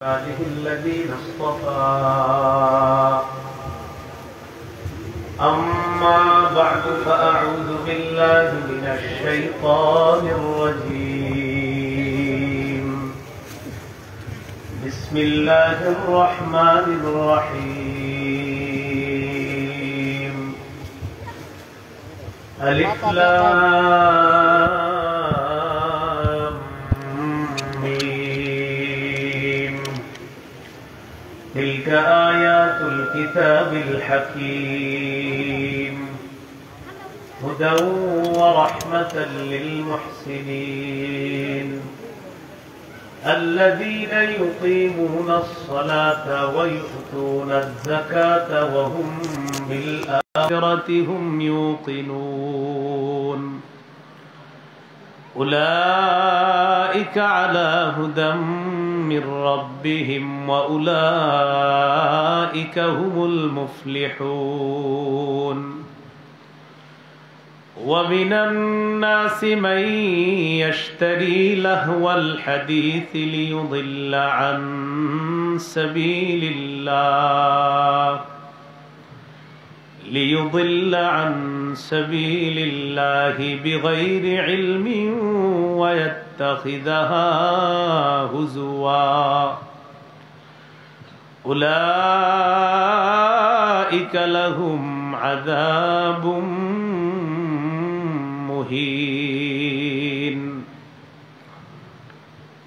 عباده الذين اصطفى أما بعد فأعوذ بالله من الشيطان الرجيم بسم الله الرحمن الرحيم ألف لام ميم تلك آيات الكتاب الحكيم هدى ورحمة للمحسنين الذين يقيمون الصلاة ويؤتون الزكاة وهم بالآخرة هم يوقنون أولئك على هدى من ربهم وأولئك هم المفلحون ومن الناس من يشتري لهو الحديث ليضل عن سبيل الله بغير علم ويتخذها هزوا أولئك لهم عذاب مهين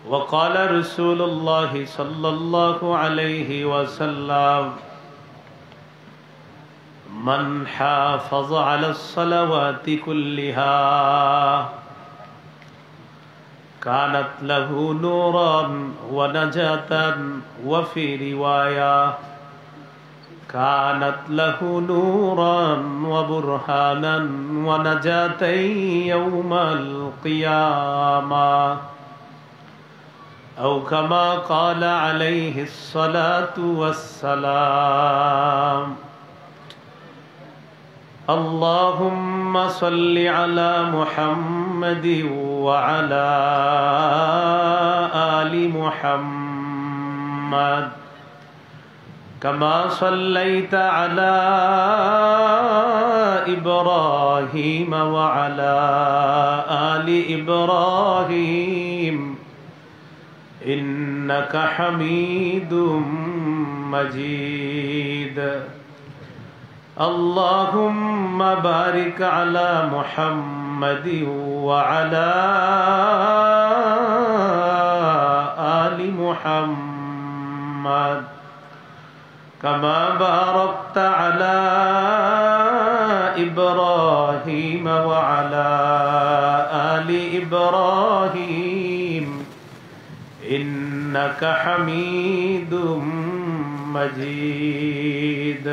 وقال رسول الله صلى الله عليه وسلم من حافظ على الصلوات كلها كانت له نورا ونجاة وفي رواية كانت له نورا وبرهانا ونجاة يوم القيامة أو كما قال عليه الصلاة والسلام اللهم صل على محمد وعلى آل محمد كما صليت على إبراهيم وعلى آل إبراهيم إنك حميد مجيد اللهم بارك على محمد وعلى آل محمد كما باركت على إبراهيم وعلى آل إبراهيم إنك حميد مجيد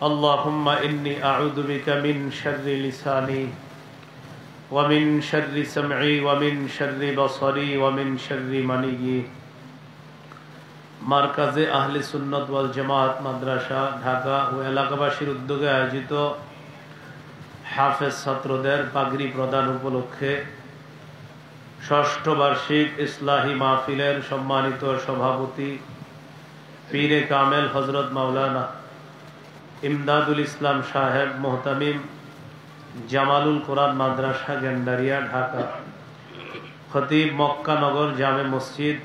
اللهم إني أعوذ بك من شر لساني ومن شر سمعي ومن شر بصري ومن شر مني মার্কাজে আহলে সুন্নাত ওয়াল জামাত মাদ্রাসা ঢাকা ও এলাকাবাসীর উদ্যোগে আয়োজিত হাফেজ ছাত্রদের পাগড়ি প্রদান উপলক্ষে ষষ্ঠ বার্ষিক ইসলাহি মাহফিলের সম্মানিত সভাপতি পীরে কামেল হযরত মাওলানা ইমদাদুল ইসলাম সাহেব মোহতামিম জামালুল কোরআন মাদ্রাসা গেন্ডারিয়া ঢাকা, খতিব মক্কানগর জামে মসজিদ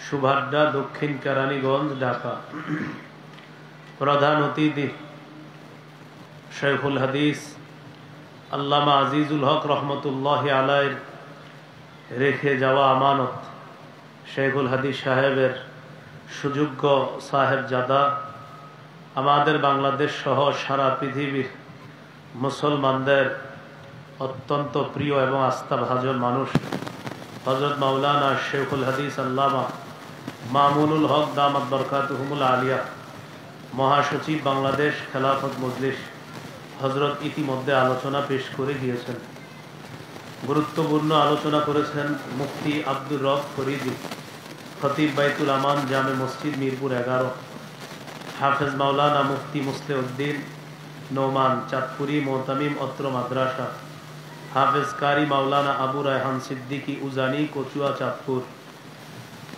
সুভাড্ডা দক্ষিণ কেরানীগঞ্জ ঢাকা, প্রধান অতিথি শেখুল হাদিস আল্লামা আজিজুল হক রহমতুল্লাহ আলাইহির রেখে যাওয়া আমানত শেখুল হাদিস সাহেবের সুযোগ্য সাহেবজাদা, আমাদের বাংলাদেশ সহ সারা পৃথিবীর মুসলমানদের অত্যন্ত প্রিয় এবং আস্থাভাজন মানুষ হযরত মাওলানা শেখুল হাদিস আল্লামা মামুনুল হক দামাত বরকাতুহুমুল আলিয়া মহাসচিব বাংলাদেশ খেলাফত মজলিস হযরত ইতিমধ্যে আলোচনা পেশ করে গিয়েছেন। গুরুত্বপূর্ণ আলোচনা করেছেন মুফতি আব্দুর রব ফরিদি, খতিব বাইতুল আমান জামে মসজিদ মিরপুর 11, হাফেজ মাওলানা মুফতি মুসলিউদ্দিন নোমান চাঁদপুরি মোহতামিম অত্র মাদ্রাসা, হাফেজ কারি মাওলানা আবু রায়হান সিদ্দিকী উজানি কচুয়া চাঁদপুর,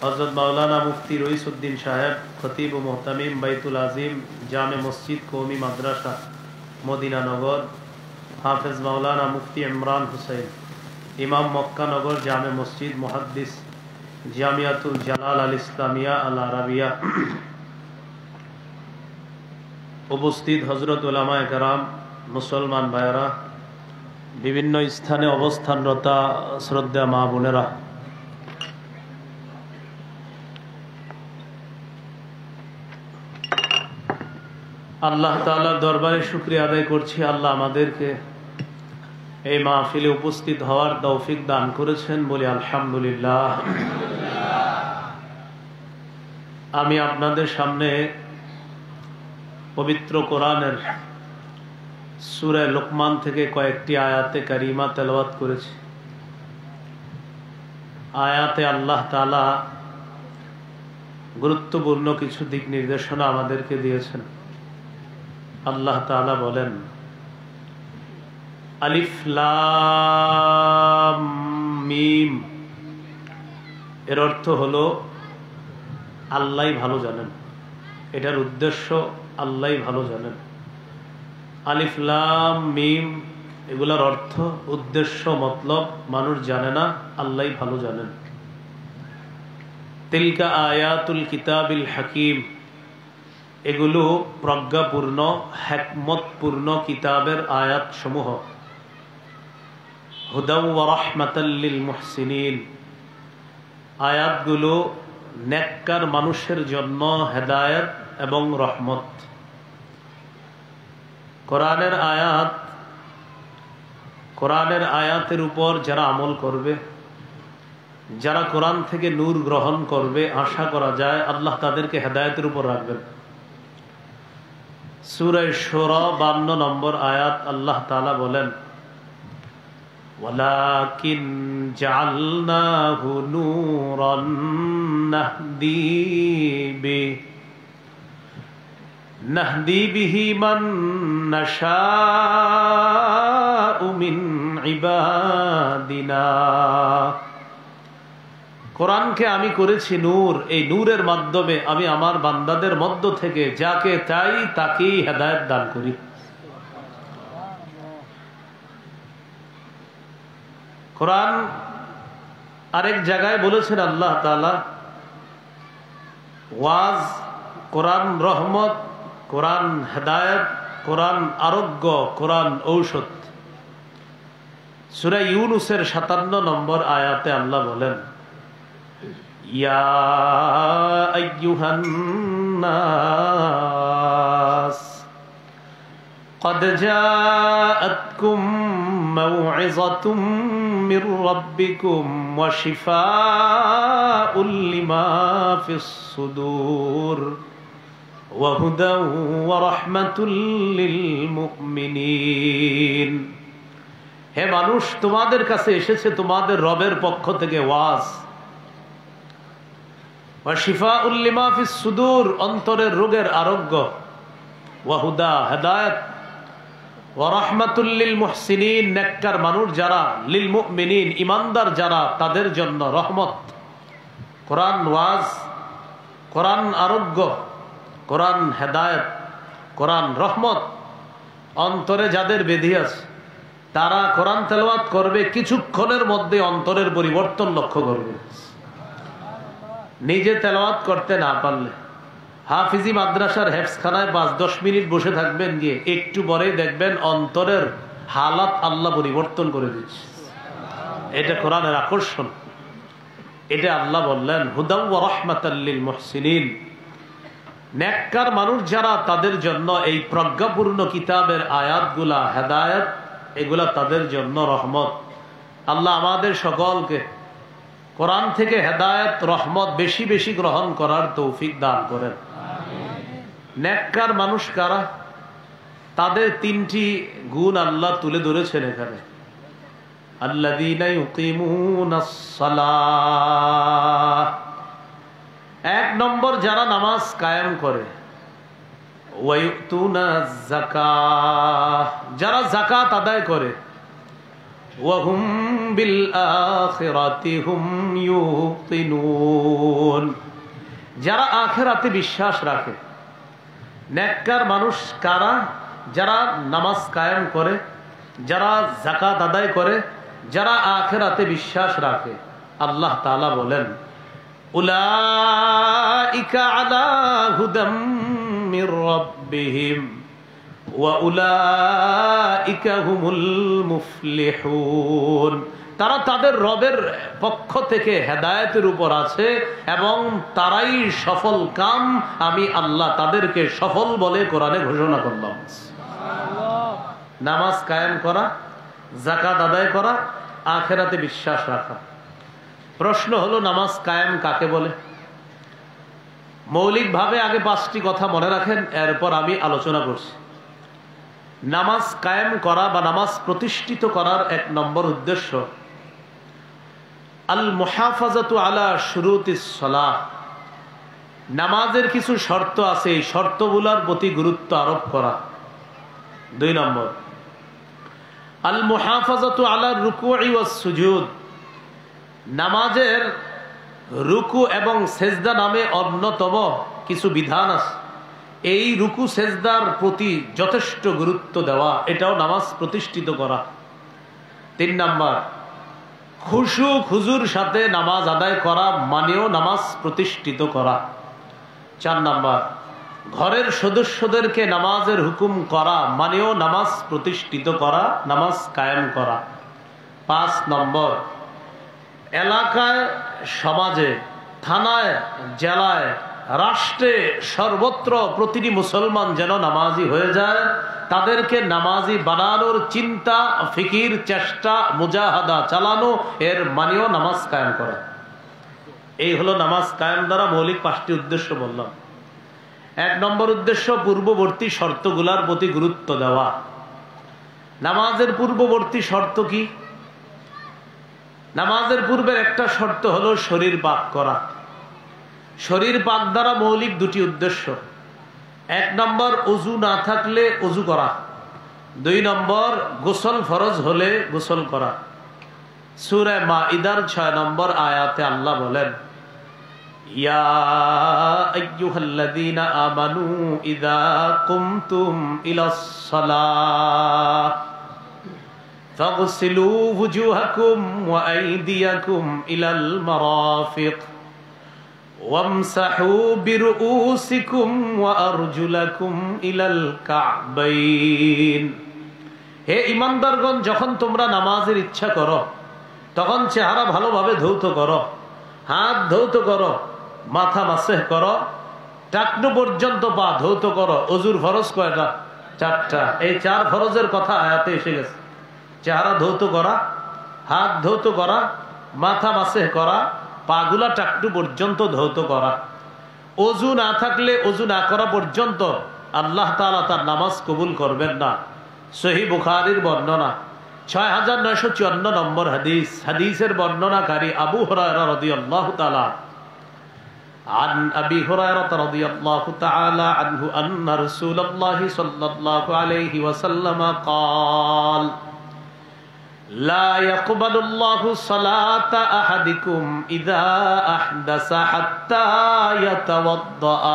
হযরত মাওলানা মুফতি রইসউদ্দিন সাহেব, খতিব ও মুহতামিম বাইতুল আজিম জামে মসজিদ কওমি মাদ্রাসা মদিনা নগর, হাফেজ মাওলানা মুফতি ইমরান হুসাইন, ইমাম মক্কা নগর জামে মসজিদ, মুহাদ্দিস জামিয়াতুল জালাল আল ইসলামিয়া আল আরাবিয়া, উপস্থিত হযরত উলামায়ে কেরাম, মুসলমান ভাইয়েরা, বিভিন্ন স্থানে অবস্থানরতা শ্রদ্ধা মা বোনেরা, আল্লাহ তাআলার দরবারে শুকরিয়া আদায় করছি। আল্লাহ আমাদেরকে এই মাহফিলে উপস্থিত হওয়ার তৌফিক দান করেছেন, বলি আলহামদুলিল্লাহ। আমি আপনাদের সামনে পবিত্র কোরআনের সূরা লোকমান থেকে কয়েকটি আয়াতে কারিমা তেলাওয়াত করেছি। আয়াতে আল্লাহ তাআলা গুরুত্বপূর্ণ কিছু দিক নির্দেশনা আমাদেরকে দিয়েছেন। আল্লাহ তাআলা বলেন, আলিফ লাম মিম, এর অর্থ হলো আল্লাহই ভালো জানেন, এটার উদ্দেশ্য আল্লাহই ভালো জানেন। আলিফ লাম মিম এগুলার অর্থ, উদ্দেশ্য, মতলব মানুষ জানে না, আল্লাহই ভালো জানেন। তিলকা আয়াতুল কিতাবিল হাকিম, এগুলো প্রজ্ঞাপূর্ণ হিকমতপূর্ণ কিতাবের আয়াত সমূহ। হুদাও ওয়া রাহমাতাল লিল মুহসিনিন, আয়াতগুলো নেককার মানুষের জন্য হেদায়েত এবং রহমত। কোরআনের আয়াতের উপর যারা আমল করবে, যারা কোরআন থেকে নূর গ্রহণ করবে, আশা করা যায় আল্লাহ তাদেরকে হেদায়েতের উপর রাখবেন। সূরা শুরা 52 নম্বর আয়াত, আল্লাহ তাআলা বলেন, ওয়ালাকিন জাআলনাহু নূরান নাহদি বিহি মান নাশাউ মিন ইবাদিনা। কোরআনকে আমি করেছি নূর, এই নূরের মাধ্যমে আমি আমার বান্দাদের মধ্য থেকে যাকে চাই তাকেই হেদায়েত দান করি। কোরআন আরেক জায়গায় বলেছেন আল্লাহ তাআলা, ওয়াজ, কোরআন রহমত, কোরআন হেদায়েত, কোরআন আরোগ্য, কোরআন ঔষধ। সূরা ইউনূসের 57 নম্বর আয়াতে আল্লাহ বলেন, ইয়া আইয়ুহান নাস قد جاءتكم موعظة من ربكم وشفاء لما في الصدور وهدى ورحمة للمؤمنين। হে মানুষ, তোমাদের কাছে এসেছে তোমাদের রবের পক্ষ থেকে ওয়াজ, ওয়া শিফাউল লিমা ফিস সুদূর, অন্তরের রোগের আরোগ্য, ওয়া হুদা, হেদায়েত, ওয়া রাহমাতুল লিল মুহসিনিন, নেককার মানুষ যারা, লিল মুমিনিন, ঈমানদার যারা, তাদের জন্য রহমত। কোরআন ওয়াজ, কোরআন আরোগ্য, কোরআন হেদায়েত, কোরআন রহমত। অন্তরে যাদের ব্যাধি আছে তারা কোরআন তেলাওয়াত করবে, কিছুক্ষণের মধ্যে অন্তরের পরিবর্তন লক্ষ্য করবে। নিজে তেলাওয়াত করতে না পারলে হাফিজি মাদ্রাসার হেফজখানায় 5-10 মিনিট বসে থাকবেন, গিয়ে একটু পরেই দেখবেন অন্তরের হালাত আল্লাহ পরিবর্তন করে দিচ্ছে। এটা কোরআনের আকর্ষণ। এটা আল্লাহ বললেন, হুদাও ওয়া রাহমাতাল লিল মুহসিনিন, নেককার মানুষ যারা, তাদের জন্য এই প্রজ্ঞাপূর্ণ কিতাবের আয়াতগুলা, হেদায়েত, এগুলা তাদের জন্য রহমত। আল্লাহ আমাদের সকলকে কোরআন থেকে হেদায়েত, রহমত বেশি বেশি গ্রহণ করার তৌফিক দান করেন। নেককার মানুষ কারা? তাদের 3টি গুণ আল্লাহ তুলে ধরেছেন এখানে। আল্লাযীনা ইউকিমুনাস সালাহ, 1 নম্বর যারা নামাজ কায়েম করে। ওয়া ইউতুনাজ যাকাত, যারা যাকাত আদায় করে। ওয়া হুম بالآخرة هم يوقنون যারা আখিরাতে বিশ্বাস রাখে। নেককার মানুষ কারা? যারা নামাজ কায়েম করে, যারা যাকাত আদায় করে, যারা আখিরাতে বিশ্বাস রাখে। আল্লাহ তাআলা বলেন উলাইকা আলা হুদাম মির রাব্বিহিম ওয়া উলাইকা হুমুল মুফলিহুন। তারা তাদের রবের পক্ষ থেকে হেদায়েতের উপর আছে এবং তারাই সফল কাম। আমি আল্লাহ তাদেরকে সফল বলে কোরআনে ঘোষণা করলাম। নামাজ কায়েম করা, যাকাত আদায় করা, আখিরাতে বিশ্বাস রাখা। প্রশ্ন হলো নামাজ কায়েম কাকে বলে? মৌলিকভাবে আগে 5টি কথা মনে রাখেন, এরপর আমি আলোচনা করছি। নামাজ কায়েম করা বা নামাজ প্রতিষ্ঠিত করার 1 নম্বর উদ্দেশ্য আল মুহাফাজাতু আলা শুরুতিস সালাহ। নামাজের কিছু শর্ত আছে, এই শর্তগুলোর প্রতি গুরুত্ব আরোপ করা। 2 নম্বর আল মুহাফাজাতু আলা রুকুই ওয়াস সুজুদ। নামাজের রুকু এবং সেজদা নামে অন্যতম কিছু বিধান আছে, এই রুকু সেজদার প্রতি যথেষ্ট গুরুত্ব দেওয়া, এটাও নামাজ প্রতিষ্ঠিত করা। 3 নম্বর খুশু খুজুর সাথে নামাজ আদায় করা মানেও নামাজ প্রতিষ্ঠিত করা। 4 নম্বর ঘরের সদস্যদেরকে নামাজের হুকুম করা মানেও নামাজ প্রতিষ্ঠিত করা, নামাজ কায়েম করা। 5 নম্বর এলাকায়, সমাজে, থানায়, জেলায়, রাষ্ট্রে, সর্বত্র প্রতিটি মুসলমান যেন নামাজি হয়ে যায়, তাদেরকে নামাজি বানানোর চিন্তা, ফিকির, চেষ্টা, মুজাহাদা চালানো, এর মানেও নামাজ কায়েম করা। এই হলো নামাজ কায়েম দ্বারা মৌলিক 5টি উদ্দেশ্য বললাম। 1 নম্বর উদ্দেশ্য পূর্ববর্তী শর্তগুলার প্রতি গুরুত্ব দেওয়া। নামাজের পূর্ববর্তী শর্ত কি? নামাজের পূর্বের একটা শর্ত হলো শরীর পাক করা। শরীর পাক দ্বারা মৌলিক 2টি উদ্দেশ্য। 1 নম্বর ওযু না থাকলে ওযু করা। 2 নম্বর গোসল ফরজ হলে গোসল করা। সূরা মাইদার 6 নম্বর আয়াতে আল্লাহ বলেন ইয়া আইয়ুহাল্লাযীনা আমানু ইযা কুমতুম ইলাস সালাহ ফাগসিলু ওয়ুজুহাকুম ওয়া আইদিয়াকুম ইলাল মারাফিক ওয়ামসাহু বিরুউসিকুম ওয়া আরজুলাকুম ইলাল কা'বাইন। হে ঈমানদারগণ, যখন তোমরা নামাজের ইচ্ছা করো তখন চেহারা ভালোভাবে ধৌত করো, হাত ধৌত করো, মাথা মাসেহ করো, টাকনু পর্যন্ত পা ধৌত করো। ওযুর ফরজ কয়টা? 4টা। এই 4 ফরজের কথা আয়াতে এসে গেছে। চেহারা ধৌত করা, হাত ধৌত করা, মাথা মাসেহ করা, পাগুলা টাকটু পর্যন্ত ধৌত করা। ওযু না থাকলে ওযু না করা পর্যন্ত আল্লাহ তাআলা তার নামাজ কবুল করবেন না। সহিহ বুখারীর বর্ণনা 6954 নম্বর হাদিস। হাদিসের বর্ণনাকারী আবু হুরায়রা রাদিয়াল্লাহু তাআলা عن أبي هريرة رضي الله تعالى عنه أن رسول الله صلى الله عليه وسلم قال لا يقبل الله صلاة أحدكم إذا أحدث حتى يتوضأ।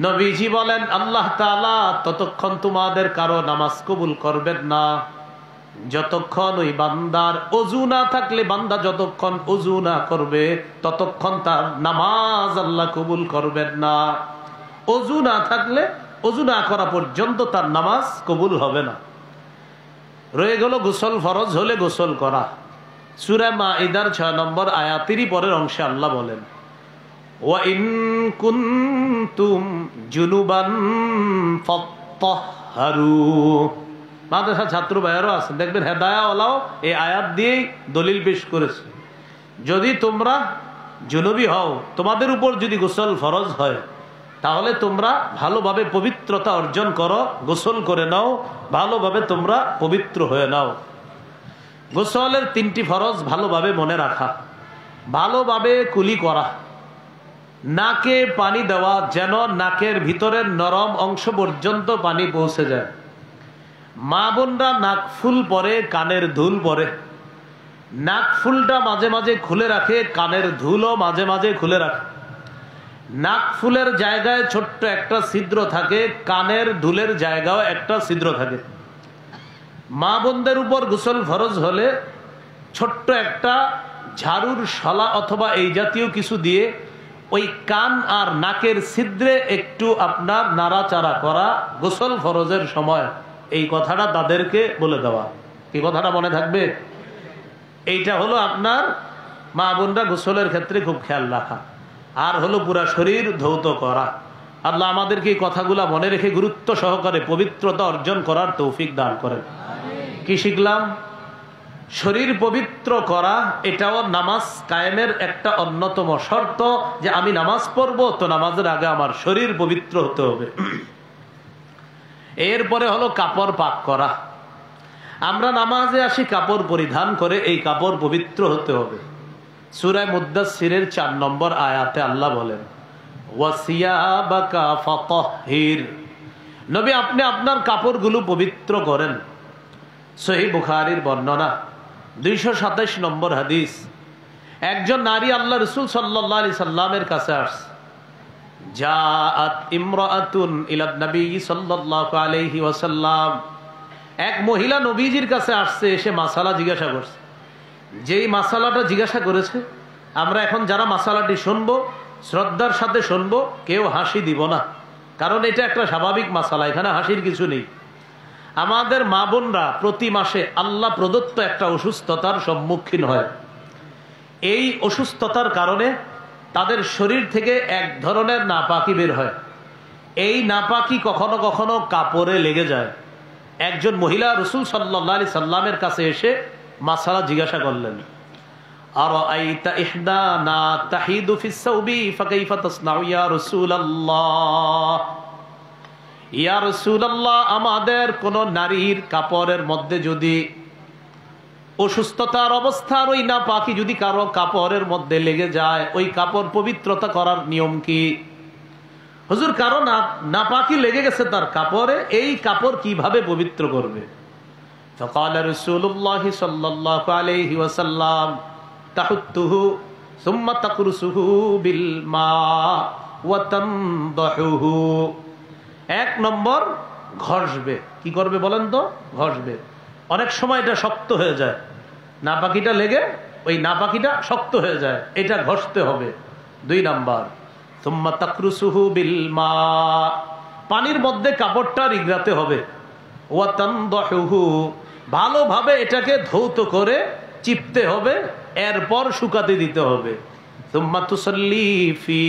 নবীজি বলেন আল্লাহ তাআলা ততক্ষণ তোমাদের কারো নামাজ কবুল করবেন না যতক্ষণ ওই বান্দার ওযু না থাকলে, বান্দা যতক্ষণ ওযু না করবে ততক্ষণ তার নামাজ আল্লাহ কবুল করবেন না। ওযু না থাকলে, ওযু না করা পর্যন্ত তার নামাজ কবুল হবে না। রয়ে গেল গোসল ফরজ হলে গোসল করা। সূরা মাইদার 6 নম্বর আয়াতেরই পরের অংশে আল্লাহ বলেন ওয়া ইন কুনতুম জুনুবান ফাত্তাহহারু। মাদ্রাসা ছাত্র ভাইয়ারও আছেন, দেখবেন হেদায়াওয়ালাও এই আয়াত দিয়েই দলিল পেশ করেছে। যদি তোমরা জুনুবি হও, তোমাদের উপর যদি গোসল ফরজ হয়, তাহলে তোমরা ভালোভাবে পবিত্রতা অর্জন করো, গোসল করে নাও, ভালোভাবে তোমরা পবিত্র হয়ে নাও। গোসলের 3টি ফরজ ভালোভাবে মনে রাখা, ভালোভাবে কুলি করা, নাকে পানি দেওয়া যেন নাকের ভিতরের নরম অংশ পর্যন্ত পানি পৌঁছে যায়। মা বোনরা নাকফুল পরে, কানের দুল পরে। নাকফুলটা মাঝে মাঝে খুলে রাখে, কানের দুলও মাঝে মাঝে খুলে রাখে। নাকফুলের জায়গায় ছোট্ট একটা ছিদ্র থাকে, কানের দুলের জায়গাও একটা ছিদ্র থাকে। মা বোনদের উপর গোসল ফরজ হলে ছোট্ট একটা ঝাড়ুর শলা অথবা এই জাতীয় কিছু দিয়ে ওই কান আর নাকের ছিদ্রে একটু আপনার নাড়াচাড়া করা গোসল ফরজের সময়। এই কথাটা তাদেরকে বলে দেওয়া। কি কথাটা মনে থাকবে? এইটা হলো আপনার মা বোনরা গোসলের ক্ষেত্রে খুব খেয়াল রাখা। আর হলো পুরা শরীর ধৌত করা। আল্লাহ আমাদেরকে এই কথাগুলা মনে রেখে গুরুত্ব সহকারে পবিত্রতা অর্জন করার তৌফিক দান করেন। কি শিখলাম? শরীর পবিত্র করা এটাও নামাজ কায়েমের একটা অন্যতম শর্ত, যে আমি নামাজ পড়বো তো নামাজের আগে আমার শরীর পবিত্র হতে হবে। এরপরে হলো কাপড় পাক করা। আমরা নামাজে আসি কাপড় পরিধান করে, এই কাপড় পবিত্র হতে হবে। সূরা মুদ্দাসসিরের 4 নম্বর আয়াতে আল্লাহ বলেন, ওয়াসিয়াবাকা ফাতাহহির। নবী আপনি আপনার কাপড়গুলো পবিত্র করেন। সহিহ বুখারীর বর্ণনা 227 নম্বর হাদিস। একজন নারী আল্লাহ রাসূল সাল্লাল্লাহু আলাইহি সাল্লামের কাছে আসছে। জাআত ইমরাআতুন ইলা নবী সাল্লাল্লাহু আলাইহি ওয়াসাল্লাম। এক মহিলা নবীজির কাছে আসছে, এসে মাসালা জিজ্ঞাসা করছে। যেই মাসালাটা জিজ্ঞাসা করেছে, আমরা এখন যারা মাসালাটি শুনবো শ্রদ্ধার সাথে শুনবো, কেউ হাসি দিব না, কারণ এটা একটা স্বাভাবিক মাসালা, এখানে হাসির কিছু নেই। আমাদের মা বোনরা প্রতি মাসে আল্লাহ প্রদত্ত একটা অসুস্থতার সম্মুখীন হয়। এই অসুস্থতার কারণে তাদের শরীর থেকে এক ধরনের নাপাকি বের হয়। এই নাপাকি কখনো কখনো কাপড়ে লেগে যায়। একজন মহিলা রাসূল সাল্লাল্লাহু আলাইহি সাল্লামের কাছে এসে মাসালা জিজ্ঞাসা করলেন, আরাআইতা ইহদানা তাহিদু ফিস সাওবি ফাকাইফা তাসনাউ ইয়া রাসূলুল্লাহ। ইয়া রাসূলুল্লাহ, আমাদের কোন নারীর কাপড়ের মধ্যে যদি অসুস্থতার অবস্থার ওই নাপাকি যদি কারো কাপড়ের মধ্যে লেগে যায়, ওই কাপড় পবিত্রতা করার নিয়ম কি? হুজুর, কারো নাপাকি লেগে গেছে তার কাপড়ে, এই কাপড় কিভাবে পবিত্র করবে? فقال رسول الله صلى الله عليه وسلم تحته ثم تقرصه بالماء وتنضحه। 1 নম্বর ঘষবে। কি করবে বলেন তো? ঘষবে। অনেক সময় এটা শক্ত হয়ে যায়, নাপাকিটা লেগে ওই নাপাকিটা শক্ত হয়ে যায়, এটা ঘষতে হবে। 2 নম্বর সুম্মা তাকরুসুহু বিল মা, পানির মধ্যে কাপড়টা রিগড়াতে হবে। ওয়া তানদাহুহু, ভালোভাবে এটাকে ধৌত করে চিপতে হবে, এরপর শুকাতে দিতে হবে। সুম্মা তুসাল্লি ফি,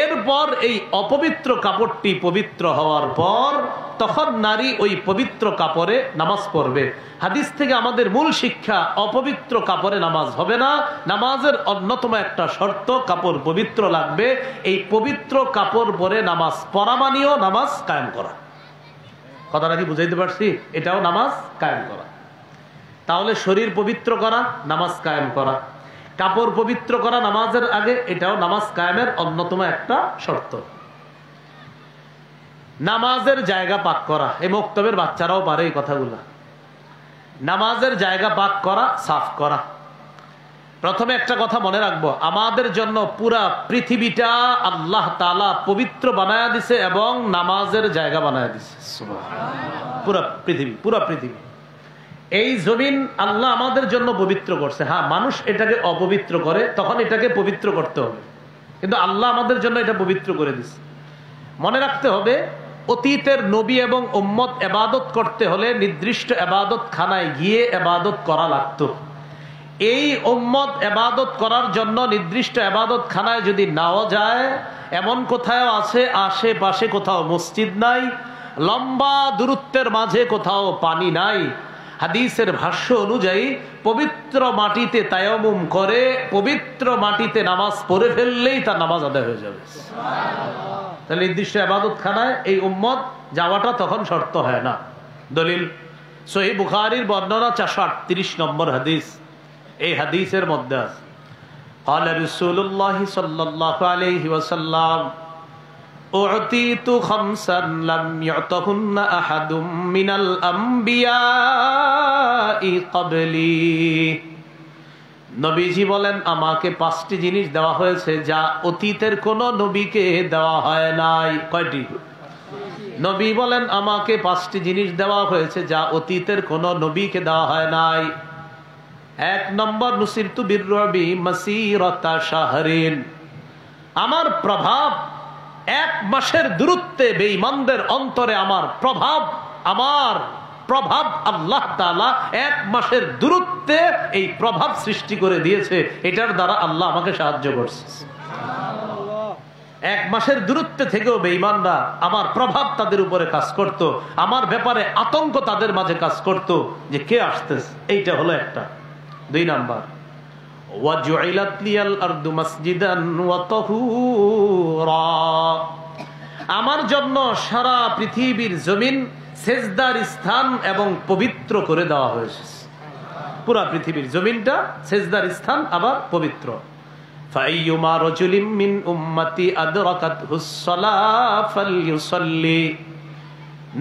এরপর এই অপবিত্র কাপড়টি পবিত্র হওয়ার পর তখন নারী ওই পবিত্র কাপড়ে নামাজ পড়বে। হাদিস থেকে আমাদের মূল শিক্ষা, অপবিত্র কাপড়ে নামাজ হবে না। নামাজের অন্যতম একটা শর্ত কাপড় পবিত্র লাগবে। এই পবিত্র কাপড় পরে নামাজ পড়া মানেও নামাজ কায়েম করা। কথাটা কি বুঝাইতে পারছি? এটাও নামাজ কায়েম করা। তাহলে শরীর পবিত্র করা, নামাজ কায়েম করা, কাপড় পবিত্র করা নামাজের আগে, এটাও নামাজ কায়েমের অন্যতম একটা শর্ত। নামাজের জায়গা পাক করা, এই মক্তবের বাচ্চারাও পারে এই কথাগুলো। নামাজের জায়গা পাক করা, সাফ করা। প্রথমে একটা কথা মনে রাখবো, আমাদের জন্য পুরা পৃথিবীটা আল্লাহ তাআলা পবিত্র বানায়া দিছে এবং নামাজের জায়গা বানায়া দিছে। পুরা পৃথিবী এই জমিন আল্লাহ আমাদের জন্য পবিত্র করছে। হ্যাঁ, মানুষ এটাকে অপবিত্র করে, তখন এটাকে পবিত্র করতে হবে, কিন্তু আল্লাহ আমাদের জন্য এটা পবিত্র করে দিছে। মনে রাখতে হবে, অতীতের নবী এবং উম্মত ইবাদত করতে হলে নির্দিষ্ট ইবাদত খানায় গিয়ে ইবাদত করা লাগতো। এই উম্মত ইবাদত করার জন্য নির্দিষ্ট ইবাদত খানায় যদি নাও যায়, এমন কোথাও আছে আশেপাশে কোথাও মসজিদ নাই, লম্বা দূরত্বের মাঝে কোথাও পানি নাই, হাদিসের ভাষ্য অনুযায়ী পবিত্র মাটিতে তায়াম্মুম করে পবিত্র মাটিতে নামাজ পড়ে ফেললেই তার নামাজ আদায় হয়ে যাবে। তাহলে নির্দিষ্ট ইবাদত খানায় এই উম্মত যাওয়াটা তখন শর্ত হয় না। দলিল সহিহ বুখারীর বর্ণনা 438 নম্বর হাদিস। এই হাদিসের মধ্যে আছে, قال رسول الله صلى الله عليه وسلم উতিতু খামসান লাম ইউতাহুন্না আহাদুম মিনাল আমবিয়াই ক্বাবলি। নবীজি বলেন আমাকে 5টি জিনিস দেওয়া হয়েছে যা অতীতের কোন নবীকে দেওয়া হয় নাই। কয়টি? নবী বলেন আমাকে 5টি জিনিস দেওয়া হয়েছে যা অতীতের কোন নবীকে দেওয়া হয় নাই। 1 নম্বর, নুসিরতু বিররবি মাসিরাতা শাহরিন। আমার প্রভাব 1 মাসের দূরত্বে বেঈমানদের অন্তরে আমার প্রভাব আল্লাহ তাআলা 1 মাসের দূরত্বে এই প্রভাব সৃষ্টি করে দিয়েছে। এটার দ্বারা আল্লাহ আমাকে সাহায্য করছে। 1 মাসের দূরত্বে থেকেও বেঈমানরা আমার প্রভাব তাদের উপরে কাজ করত, আমার ব্যাপারে আতঙ্ক তাদের মাঝে কাজ করত যে কে আসতেছে। এইটা হলো একটা। 2 নাম্বার, ওয়াজুইলাত লিয়াল আরদু মাসজিদান ওয়া তাহুরা। আমার জন্য সারা পৃথিবীর জমিন সেজদার স্থান এবং পবিত্র করে দেওয়া হয়েছে। পুরা পৃথিবীর জমিনটা সেজদার স্থান আবার পবিত্র। ফাইয়ুমা রাজুলিম মিন উম্মতি আদরাকাতহুস সালাহ ফালইউসাল্লি।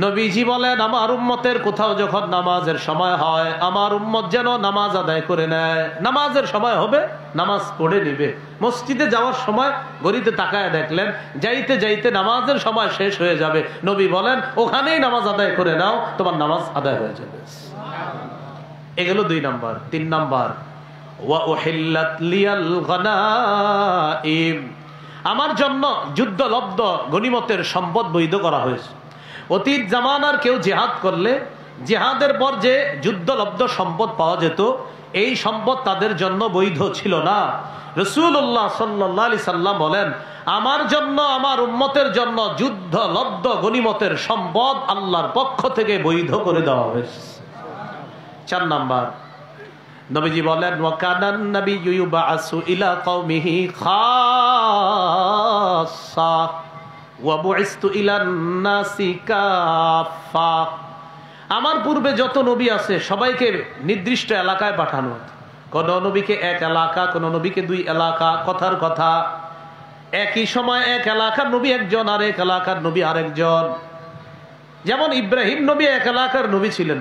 নবীজি বলেন আমার উম্মতের কোথাও যখন নামাজের সময় হয় আমার উম্মত যেন নামাজ আদায় করে নেয়। নামাজের সময় হবে নামাজ পড়ে নিবে। মসজিদে যাওয়ার সময় ঘড়িতে তাকায় দেখলেন যাইতে যাইতে নামাজের সময় শেষ হয়ে যাবে, নবী বলেন ওখানেই নামাজ আদায় করে নাও, তোমার নামাজ আদায় হয়ে যাবে। এগুলো 2 নাম্বার। 3 নাম্বার, ওয়া উহিল্লাত লিয়াল গনাইম। আমার জন্য যুদ্ধলব্ধ গনিমতের সম্পদ বৈধ করা হয়েছে। অতীত জামানার কেউ জিহাদ করলে জিহাদের পর যে যুদ্ধলব্ধ সম্পদ পাওয়া যেত এই সম্পদ তাদের জন্য বৈধ ছিল না। রাসূলুল্লাহ সাল্লাল্লাহু আলাইহি সাল্লাম বলেন আমার জন্য আমার উম্মতের জন্য যুদ্ধলব্ধ গনিমতের সম্পদ আল্লাহর পক্ষ থেকে বৈধ করে দেওয়া হয়েছে। 4 নাম্বার, নবীজি বলেন ওয়াকানান নাবিয়্যু ইউবাসু ইলা কওমিহি খাসসা ওয়া বুইসতু ইলান নাসি কাফা। আমার পূর্বে যত নবী আছে সবাইকে নির্দিষ্ট এলাকায় পাঠানো। কোন নবীকে 1 এলাকা, কোন নবীকে 2 এলাকা। কথার কথা, একই সময় 1 এলাকার নবী একজন আর 1 এলাকার নবী আরেকজন। যেমন ইব্রাহিম নবী 1 এলাকার নবী ছিলেন,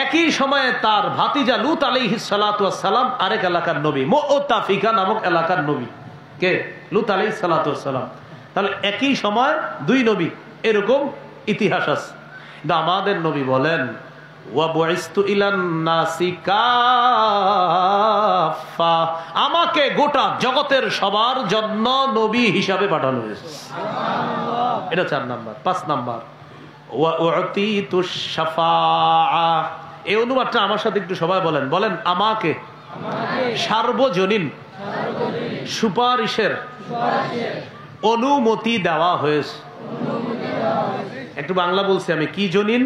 একই সময়ে তার ভাতিজা লূত আলাইহিস সালাতু ওয়াস সালাম আরেক এলাকার নবী, মুতাফিকা নামক এলাকার নবী। কে? লূত আলাইহিস সালাতু ওয়াস সালাম। তাহলে একই সময় 2 নবী, এরকম ইতিহাস আছে। কিন্তু আমাদের নবী বলেন ওয়া বুইসতু ইলান নাসি কাফা। আমাকে গোটা জগতের সবার জন্য নবী হিসাবে পাঠানো হয়েছে। এটা 4 নাম্বার। 5 নাম্বার, ওয়া উতিতুশ শাফাআহ। এই অনুবাদটা আমার সাথে একটু সবাই বলেন। বলেন আমাকে সার্বজনীন সুপারিশের অনুমতি দেওয়া হয়েছে। একটু বাংলা বলছি আমি, কি জনীন?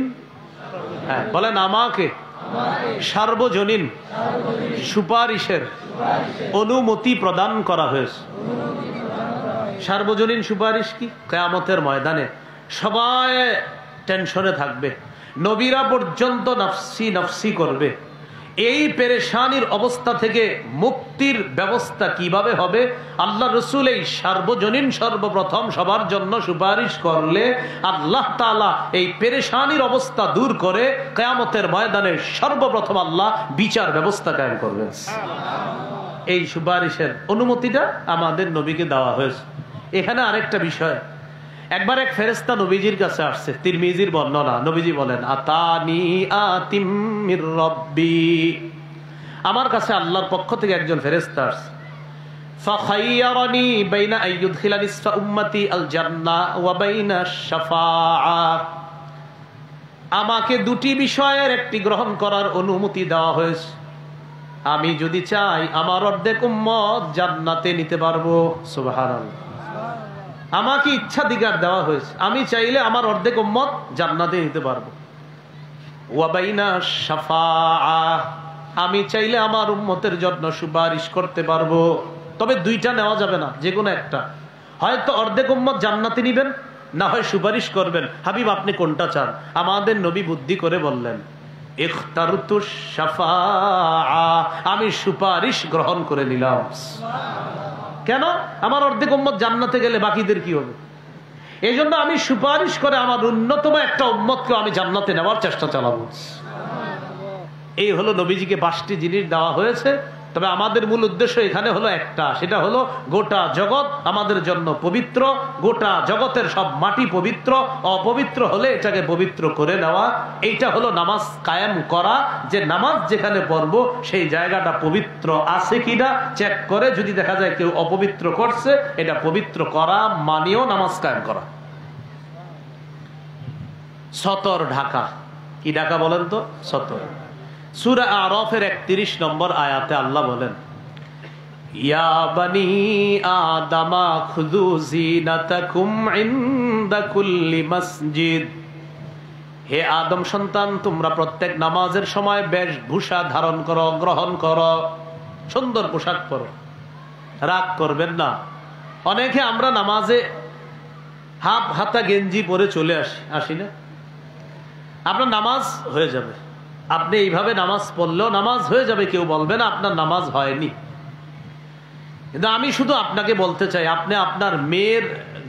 হ্যাঁ, বলেন আমাকে সার্বজনীন সুপারিশের অনুমতি প্রদান করা হয়েছে। সার্বজনীন সুপারিশ কি? কিয়ামতের ময়দানে সবাই টেনশনে থাকবে, নবীরা পর্যন্ত নফসি নফসি করবে। এই পেরেশানির অবস্থা থেকে মুক্তির ব্যবস্থা কিভাবে হবে? আল্লাহ রসুল এই সার্বজনীন সর্বপ্রথম সবার জন্য সুপারিশ করলে আল্লাহ তাআলা এই পেরেশানির অবস্থা দূর করে কিয়ামতের ময়দানে সর্বপ্রথম আল্লাহ বিচার ব্যবস্থা কায়েম করবেন। এই সুপারিশের অনুমতিটা আমাদের নবীকে দেওয়া হয়েছে। এখানে আরেকটা বিষয়, একবার এক ফেরেশতা নবীজির কাছে আসছে, তিরমিজির বর্ণনা। নবীজি বলেন আতানি আতিম মির রব্বি। আমার কাছে আল্লাহর পক্ষ থেকে একজন ফেরেশতা আসছে। ফাখাইয়ারানি বাইনা আইয়ুদখিলা নিসফা উম্মতি আল জান্নাহ ওয়া বাইনা শাফাআহ। আমাকে 2টি বিষয়ের একটি গ্রহণ করার অনুমতি দেওয়া হয়েছে। আমি যদি চাই আমার অর্ধেক উম্মত জান্নাতে নিতে পারবো। সুবহানাল্লাহ। আমাকে ইচ্ছাধিকার দেওয়া হয়েছে, আমি চাইলে আমার অর্ধেক উম্মত জান্নাতে নিতে পারবো। ওয়া বাইনা শাফাআহ, আমি চাইলে আমার উম্মতের জন্য সুপারিশ করতে পারবো। তবে 2টা নেওয়া যাবে না, যে কোনো একটা। হয়তো অর্ধেক উম্মত জান্নাতে নিবেন, না হয় সুপারিশ করবেন। হাবিব আপনি কোনটা চান? আমাদের নবী বুদ্ধি করে বললেন ইখতারতুশ শাফাআহ, আমি সুপারিশ গ্রহণ করে নিলাম। কেন? আমার অর্ধেক উম্মত জান্নাতে গেলে বাকিদের কি হবে? এই জন্য আমি সুপারিশ করে আমার অন্যতম একটা উম্মতকে আমি জান্নাতে নেওয়ার চেষ্টা চালাবো। এই হলো নবীজিকে 5টি জিনিস দেওয়া হয়েছে। তবে আমাদের মূল উদ্দেশ্য এখানে হলো একটা, সেটা হলো গোটা জগৎ আমাদের জন্য পবিত্র, গোটা জগতের সব মাটি পবিত্র, অপবিত্র হলে এটাকে পবিত্র করে নেওয়া। এইটা হলো নামাজ কায়েম করা, যে নামাজ যেখানে পড়বো সেই জায়গাটা পবিত্র আছে কিনা চেক করে, যদি দেখা যায় কেউ অপবিত্র করছে, এটা পবিত্র করা মানেও নামাজ কায়েম করা। সতর ঢাকা, কি ঢাকা বলেন তো? সতর। সূরা আরাফের 31 নম্বর আয়াতে আল্লাহ বলেন, ইয়া বানি আদামা খুযু যিনাতাকুম ইনদা কুল্লি মসজিদ। হে আদম সন্তান, তোমরা প্রত্যেক নামাজের সময় বেশভূষা ধারণ করো, গ্রহণ করো, সুন্দর পোশাক পরো, রাগ করবেন না। অনেকে আমরা নামাজে হাফ হাতা গেঞ্জি পরে চলে আসি না? আপনার নামাজ হয়ে যাবে, আপনি এইভাবে নামাজ পড়লেও নামাজ হয়ে যাবে, কেউ বলবে না আপনার নামাজ হয়নি। কিন্তু আমি শুধু আপনাকে বলতে চাই, আপনি আপনার মেয়ের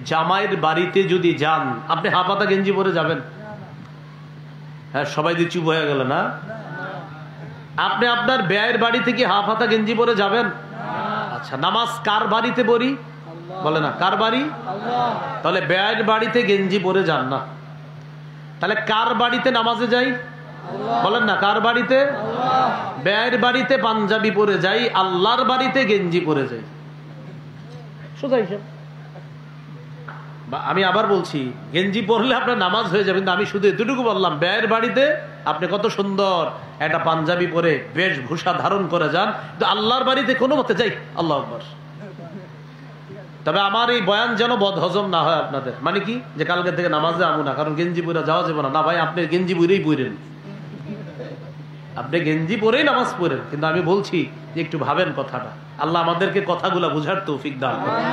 জামাইয়ের বাড়িতে যদি যান, আপনি হাফ হাতা গেঞ্জি পরে যাবেন? হ্যাঁ, সবাই দিয়ে চুপ হয়ে গেল না? আপনি আপনার বেয়ের বাড়িতে কি হাফ হাতা গেঞ্জি পরে যাবেন? আচ্ছা, নামাজ কার বাড়িতে পড়ি? বলে না, কার বাড়ি? তাহলে বেয়ের বাড়িতে গেঞ্জি পরে যান না। তাহলে কার বাড়িতে নামাজে যাই? বলেন না, কার বাড়িতে? বেয়ের বাড়িতে পাঞ্জাবি পরে যাই, আল্লাহর বাড়িতে গেঞ্জি পরে যাই। সোজা হিসাব। আমি আবার বলছি, গেঞ্জি পরলে আপনার নামাজ হয়ে যাবে, কিন্তু আমি শুধু এতটুকু বললাম, বেয়ের বাড়িতে আপনি কত সুন্দর একটা পাঞ্জাবি পরে বেশভূষা ধারণ করে যান, কিন্তু আল্লাহর বাড়িতে কোনো মতে যাই। আল্লাহু আকবার। তবে আমার এই বয়ান যেন বদহজম না হয় আপনাদের। মানে কি, যে কালকে থেকে নামাজে আমু না, কারণ গেঞ্জি পরে যাওয়া যাবে না। না ভাই, আপনি গেঞ্জি পরেই পড়েন, আপনি গেঞ্জি পরেই নামাজ পড়েন, কিন্তু আমি বলছি যে একটু ভাবেন কথাটা। আল্লাহ আমাদেরকে কথাগুলো বুঝার তৌফিক দান করেন।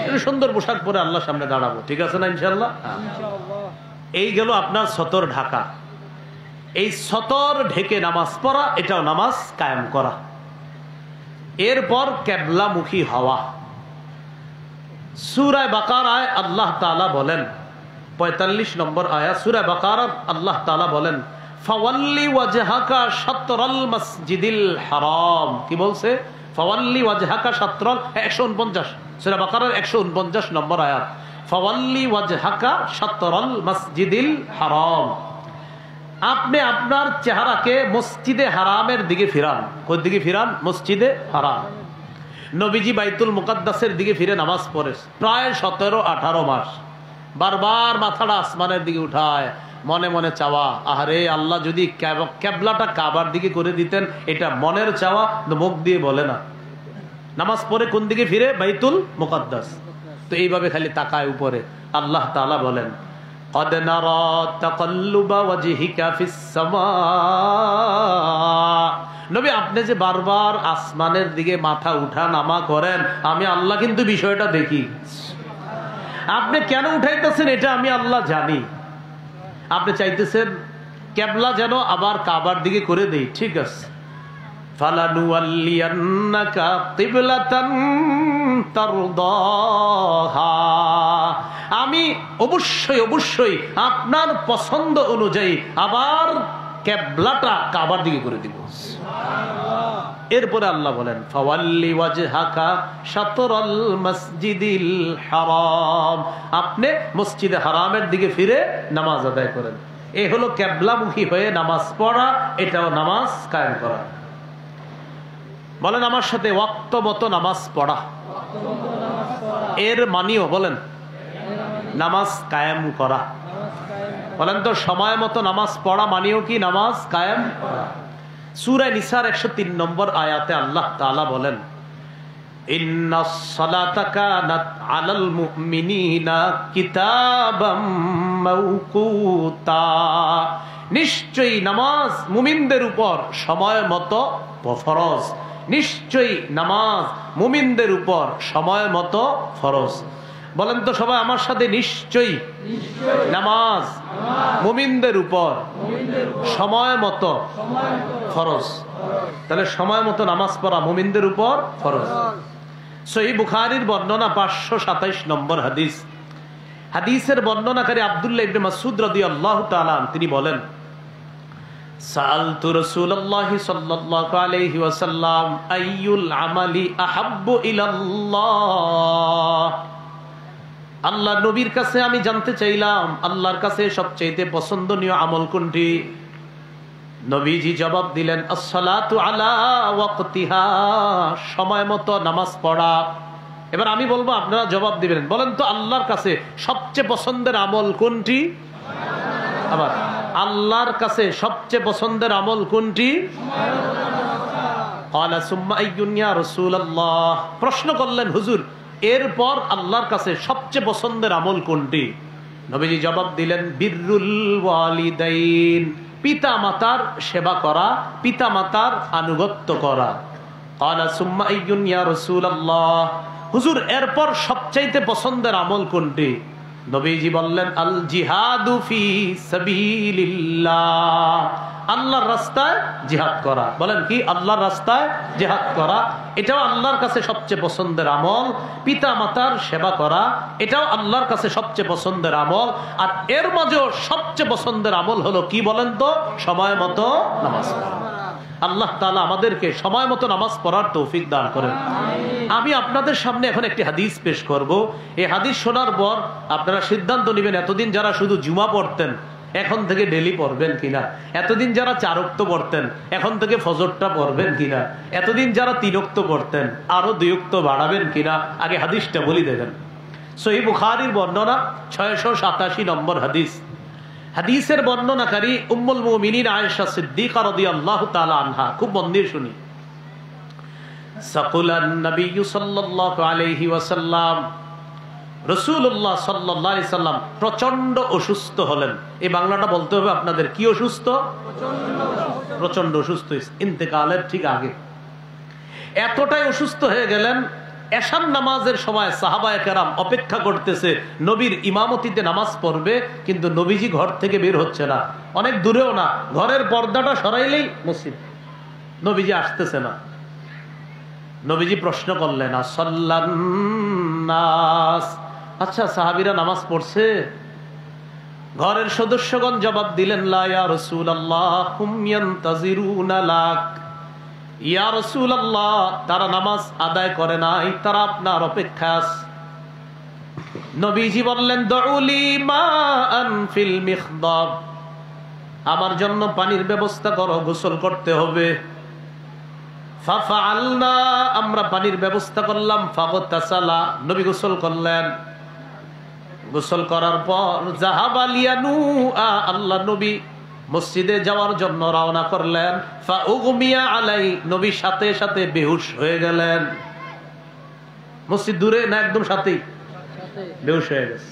একটু সুন্দর পোশাক পরে আল্লাহর সামনে দাঁড়াবো, ঠিক আছে না ইনশাআল্লাহ? এই গেল আপনার সতর ঢাকা। এই সতর ঢেকে নামাজ পড়া, এটাও নামাজ কায়েম করা। এরপর কিবলামুখী হওয়া। সূরা বাকারায় আল্লাহ তাআলা বলেন, 45 নম্বর আয়াত সূরা বাকারার আল্লাহ তাআলা বলেন, ফাওয়াল্লি ওয়াজহাকা শাতরাল মসজিদিল হারাম। কি বলছে? ফাওয়াল্লি ওয়াজহাকা শাতরাল, 149 সূরা বাকারার 149 নম্বর আয়াত। ফাওয়াল্লি ওয়াজহাকা শাতরাল মসজিদিল হারাম। আপনি আপনার চেহারাকে মসজিদে হারামের দিকে ফিরান। কোন দিকে ফিরান? মসজিদে হারাম। নবীজি বাইতুল মুকাদ্দাসের দিকে ফিরে নামাজ পড়ে প্রায় 17-18 মাস। বারবার মাথাটা আসমানের দিকে উঠায়, মনে মনে চাওয়া, আহারে আল্লাহ যদি কেবলাটা কাবার দিকে করে দিতেন। এটা মনের চাওয়া, মুখ দিয়ে বলে না। নামাজ পড়ে কোন দিকে ফিরে? বাইতুল মুকাদ্দাস। তো এইভাবে খালি তাকায় উপরে। আল্লাহ তাআলা বলেন, قد نرى تقلب وجهك في السماء। নবী, আপনি যে বারবার আসমানের দিকে মাথা উঠা নামা করেন, আমি আল্লাহ কিন্তু বিষয়টা দেখি। আপনি কেন উঠাইতেছেন এটা আমি আল্লাহ জানি। আপনি চাইতেছেন কিবলা যেন আবার কাবার দিকে করে দেই, ঠিক আছে। ফালানুওয়াল্লিয়ান্নাকা কিবলাতান তারদাহা। আমি অবশ্যই আপনার পছন্দ অনুযায়ী আবার কিবলাটা কাবার দিকে করে দিব। এরপরে আল্লাহ বলেন, ফাওয়াল্লি ওয়াজহাকা শাতরাল মসজিদিল হারাম। আপনি মসজিদে হারামের দিকে ফিরে নামাজ আদায় করেন। এই হলো কিবলামুখী হয়ে নামাজ পড়া, এটাও নামাজ কায়েম করা। বলেন আমার সাথে, ওয়াক্ত মতো নামাজ পড়া। এর মানিও বলেন নামাজ কায়েম করা। বলেন তো, সময় মতো নামাজ পড়া মানিও কি নামাজ কায়েম করা। সূরা নিসার 103 নম্বর আয়াতে আল্লাহ তাআলা বলেন, ইন্নাস সালাতা কানাত আলাল মুমিনিনা কিতাবাম মাওকুতা। নিশ্চয়ই নামাজ মুমিনদের উপর সময় মতো ফরজ। নিশ্চয়ই নামাজ মুমিনদের উপর সময় মতো ফরজ। বলেন তো সবাই আমার সাথে, নিশ্চয়ই নামাজ মুমিনদের উপর সময় মতো ফরজ। তাহলে সময় মতো নামাজ পড়া মুমিনদের উপর ফরজ। সহিহ বুখারীর বর্ণনা 527 নম্বর হাদিস। হাদিসের বর্ণনাকারী আব্দুল্লাহ ইবনে মাসউদ রাদিয়াল্লাহু তাআলা তিনি বলেন, সাআলতু রাসূলুল্লাহি সাল্লাল্লাহু আলাইহি ওয়াসাল্লাম আইয়ুল আমালি আহাব্বু ইলাল্লাহ। আল্লাহ নবীর কাছে আমি জানতে চাইলাম আল্লাহর কাছে সবচেয়ে পছন্দনীয় আমল কোনটি? নবীজি জবাব দিলেন, আসসালাতু আলা ওয়াক্তিহা, সময় মতো নামাজ পড়া। এবার আমি বলবো, আপনারা জবাব দিবেন। বলেন তো আল্লাহর কাছে সবচেয়ে পছন্দের আমল কোনটি? আবার আল্লাহর কাছে সবচেয়ে পছন্দের আমল কোনটি? ক্বালা সুম্মা আইয়ুন ইয়া রাসূলুল্লাহ। প্রশ্ন করলেন, হুজুর এরপর আল্লাহর কাছে সবচেয়ে পছন্দের আমল কোনটি? নবীজি জবাব দিলেন, বিররুল ওয়ালিদাইন, পিতা মাতার সেবা করা, পিতা মাতার আনুগত্য করা। ক্বালা সুম্মা আইয়ুন ইয়া রাসূলুল্লাহ। হুজুর এরপর সবচাইতে পছন্দের আমল কোনটি? নবীজি বললেন, আল জিহাদু ফি সাবিলিল্লাহ, আল্লাহর রাস্তায় জিহাদ করা। বলেন কি? আল্লাহর রাস্তায় জিহাদ করা, এটাও আল্লাহর কাছে সবচেয়ে পছন্দের আমল। পিতা মাতার সেবা করা, এটাও আল্লাহর কাছে সবচেয়ে পছন্দের আমল। আর এর মাঝেও সবচেয়ে পছন্দের আমল হলো কি বলেন তো? সময় মতো নামাজ পড়া। আল্লাহ তাআলা আমাদেরকে সময় মতো নামাজ পড়ার তৌফিক দান করেন। আমি আপনাদের সামনে এখন একটি হাদিস পেশ করব। এই হাদিস শোনার পর আপনারা সিদ্ধান্ত নেবেন, এতদিন যারা শুধু জুমা পড়তেন এখন থেকে ডেলি পড়বেন কিনা, এতদিন যারা 4 ওয়াক্ত পড়তেন এখন থেকে ফজরটা পড়বেন কিনা, এতদিন যারা 3 ওয়াক্ত পড়তেন আরো 2 ওয়াক্ত বাড়াবেন কিনা। আগে হাদিসটা বলি দেখেন। সহিহ বুখারীর বর্ণনা 687 নম্বর হাদিস। হাদিসের বর্ণনাকারী উম্মুল মুমিনিন আয়েশা সিদ্দিকা রাদিয়াল্লাহু তাআলা আনহা। খুব মন দিয়ে শুনি। সাকুলান নবী সাল্লাল্লাহু আলাইহি ওয়াসাল্লাম, রাসূলুল্লাহ সাল্লাল্লাহু আলাইহি সাল্লাম প্রচন্ড অসুস্থ হলেন। এই বাংলাটা বলতে হবে আপনাদের। কি অসুস্থ? প্রচন্ড অসুস্থ, ইন্তেকালের ঠিক আগে। এতটাই অসুস্থ হয়ে গেলেন, এশার নামাজের সময় সাহাবায়ে কেরাম অপেক্ষা করতেছে নবীর ইমামতিতে নামাজ পড়বে, কিন্তু নবীজি ঘর থেকে বের হচ্ছে না। অনেক দূরেও না, ঘরের পর্দাটা সরাইলেই মসজিদ, নবীজি আসতেছে না। নবীজি প্রশ্ন করলেন, আসাল্লান নাস, আচ্ছা সাহাবীরা নামাজ পড়ছে? ঘরের সদস্যগণ জবাব দিলেন, লা ইয়া রাসূলুল্লাহ হুম ইয়ান্তাজিরুনা লাক। ইয়া রাসূলুল্লাহ, তারা নামাজ আদায় করে নাই, তারা আপনার অপেক্ষায় আছে। নবীজি বললেন, দুউলি মাআন ফিল মিখদাব, আমার জন্য পানির ব্যবস্থা করো, গোসল করতে হবে। ফাফআলনা, আমরা পানির ব্যবস্থা করলাম। ফাগতাসালা, নবী গোসল করলেন। গোসল করার পর যাহাবা লিয়ানুআ, আল্লাহ নবী মসজিদে যাওয়ার জন্য রওনা করলেন। ফাউগমিয়া আলাই, নবী সাথে সাথে বেহুশ হয়ে গেলেন। মসজিদ দূরে না, একদম সাথেই বেহুশ হয়ে গেছে।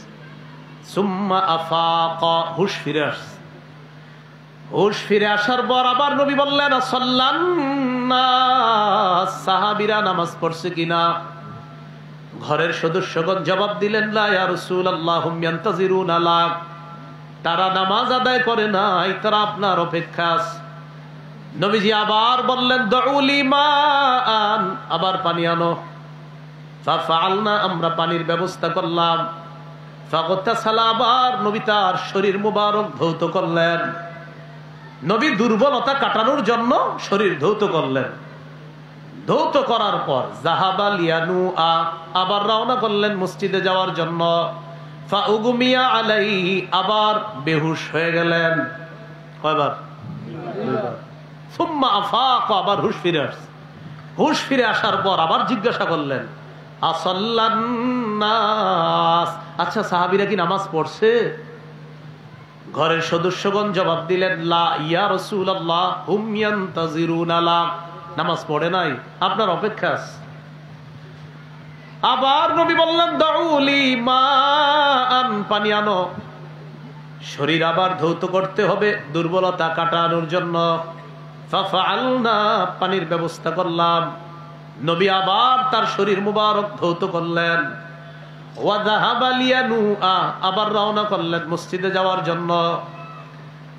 সুম্মা আফাকা, হুশ ফিরে আসছে। হুশ ফিরে আসার পর আবার নবী বললেন, আসাল্লান নাস, সাহাবীরা নামাজ পড়ছে কিনা? ঘরের সদস্যগণ জবাব দিলেন, লা ইয়া রাসূলুল্লাহ হুম ইয়ান্তাজিরুনা লাক, তারা নামাজ আদায় করে নাই, তারা আপনার অপেক্ষা আছে। নবীজি আবার বললেন, দুউলি মাআন, আবার পানি আনো। ফাফআলনা, আমরা পানির ব্যবস্থা করলাম। ফাগতাসালা, আবার নবী তার শরীর মুবারক ধৌত করলেন। নবী দুর্বলতা কাটানোর জন্য শরীর ধৌত করলেন। ধৌত করার পর যাহাবা লিয়ানুআ, আবার রওনা করলেন মসজিদে যাওয়ার জন্য। ফাউগমিয়া আলাইহি, আবার বেহুশ হয়ে গেলেন। কয়বার? সুম্মা আফাকা, আবার হুশ ফিরে আসছে। হুশ ফিরে আসার পর আবার জিজ্ঞাসা করলেন, আসাল্লান নাস, আচ্ছা সাহাবীরা কি নামাজ পড়ছে? ঘরের সদস্যগণ জবাব দিলেন, লা ইয়া রাসূলুল্লাহ হুম ইয়ান্তাজিরুনা লাক, নামাজ পড়ে নাই, আপনার অপেক্ষা আছে। আবার নবী বললেন, দুউলি মাআন, পানি আনো। শরীর আবার ধৌত করতে হবে দুর্বলতা কাটানোর জন্য। ফাফআলনা, পানির ব্যবস্থা করলাম। নবী আবার তার শরীর মুবারক ধৌত করলেন। ওয়া যাহাবা লিয়ানুআ, আবার রওনা করলেন মসজিদে যাওয়ার জন্য।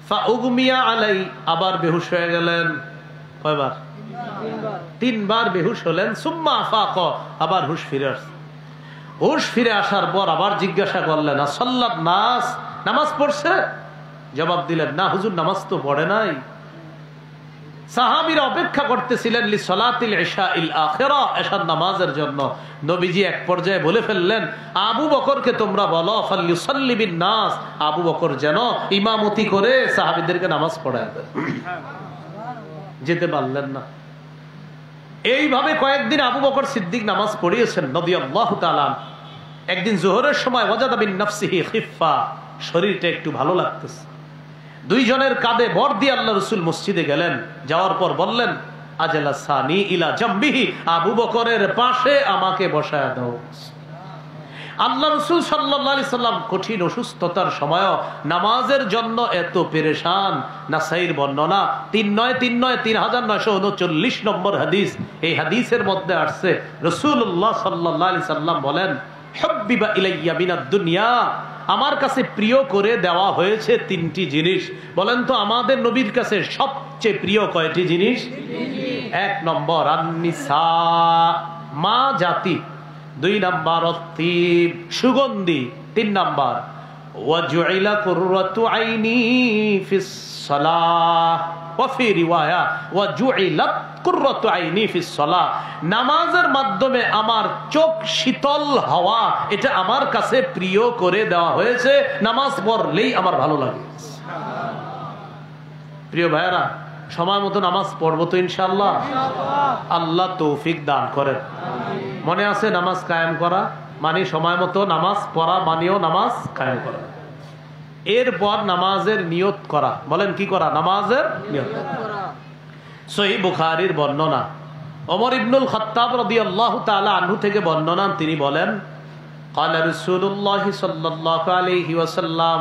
ফাউগমিয়া আলাই, আবার বেহুশ হয়ে গেলেন। কয়বার? 3 বার বেহুশ হলেন। সুম্মা আফাকা, আবার হুশ ফিরে আসছে। হুশ ফিরে আসার পর আবার জিজ্ঞাসা করলেন, আসাল্লাত নাস, নামাজ পড়ছে? জবাব দিলেন, না হুজুর, নামাজ তো পড়ে নাই। সাহাবীরা অপেক্ষা করতেছিলেন লি সলাতিল ইশাইল আখিরা, এশার নামাজের জন্য। নবীজি এক পর্যায়ে বলে ফেললেন, আবু বকরকে তোমরা বলো ফালইউসাল্লি বিন নাস, আবু বকর যেন ইমামতি করে সাহাবীদেরকে নামাজ পড়ায় দেয়। যেতে পারলেন না। এইভাবে কয়েকদিন আবু বকর সিদ্দিক নামাজ পড়িয়েছেন রাদিয়াল্লাহু তাআলা। একদিন যোহরের সময় ওয়াজাদা বিন নাফসিহি খিফা, শরীরটা একটু ভালো লাগতেছে। দুইজনের কাঁধে ভর দিয়ে আল্লাহ রাসূল মসজিদে গেলেন। যাওয়ার পর বললেন, আজলাসানি ইলা জামবিহি, আবু বকরের পাশে আমাকে বসায় দাও। আল্লাহ রাসূল সাল্লাল্লাহু আলাইহি সাল্লাম কঠিন অসুস্থতার সময়ও নামাজের জন্য এত পেরেশান। নাসাইর বর্ণনা 3939 নম্বর হাদিস। এই হাদিসের মধ্যে আসছে রাসূলুল্লাহ সাল্লাল্লাহু আলাইহি সাল্লাম বলেন, হুব্বিবা ইলাইয়া মিনাদ দুনিয়া, আমার কাছে প্রিয় করে দেওয়া হয়েছে তিনটি জিনিস। বলেন তো আমাদের নবীর কাছে সবচেয়ে প্রিয় কয়টি জিনিস? 1 নম্বর আন-নিসা, মা জাতি। 2 নাম্বার অত্তিব, সুগন্ধি। 3 নাম্বার ওয়াজুইলা কুররাতু আইনি ফিস সালাহ, ওয়া ফি রিওয়ায়া ওয়াজুইলাত কুররাতু আইনি ফিস সালাহ, নামাজের মাধ্যমে আমার চোখ শীতল হওয়া, এটা আমার কাছে প্রিয় করে দেওয়া হয়েছে। নামাজ পড়লেই আমার ভালো লাগে। প্রিয় ভাইরা, সময় মতো নামাজ পড়বো তো ইনশাআল্লাহ? আল্লাহ তৌফিক দান করেন। মনে আছে নামাজ কায়েম করা মানে সময় মতো নামাজ পড়া, মানেও নামাজ কায়েম করা। এরপর নামাজের নিয়ত করা। বলেন কি করা? নামাজের নিয়ত। সহিহ বুখারীর বর্ণনা, ওমর ইবনুল খাত্তাব রাদিয়াল্লাহু তাআলা আনহু থেকে বর্ণনা, তিনি বলেন, ক্বালা রাসূলুল্লাহ সাল্লাল্লাহু আলাইহি ওয়াসাল্লাম,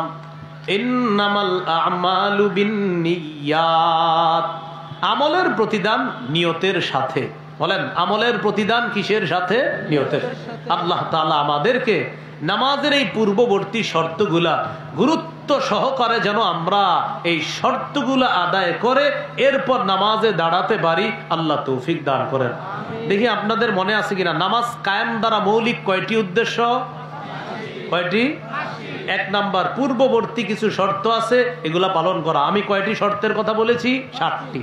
ইন্নামাল আ'মালু বিন্নিয়াত, আমলের প্রতিদান নিয়তের সাথে। বলেন, আমলের প্রতিদান কিসের সাথে? নিয়তের। আল্লাহ তাআলা আমাদেরকে নামাজের এই পূর্ববর্তী শর্তগুলা গুরুত্ব সহকারে যেন আমরা এই শর্তগুলা আদায় করে এরপর নামাজে দাঁড়াতে পারি, আল্লাহ তৌফিক দান করেন। দেখি আপনাদের মনে আছে কিনা, নামাজ কায়েম দ্বারা মৌলিক কয়টি উদ্দেশ্য? কয়টি? 1 নাম্বার, পূর্ববর্তী কিছু শর্ত আছে, এগুলা পালন করা। আমি কয়টি শর্তের কথা বলেছি? 60টি।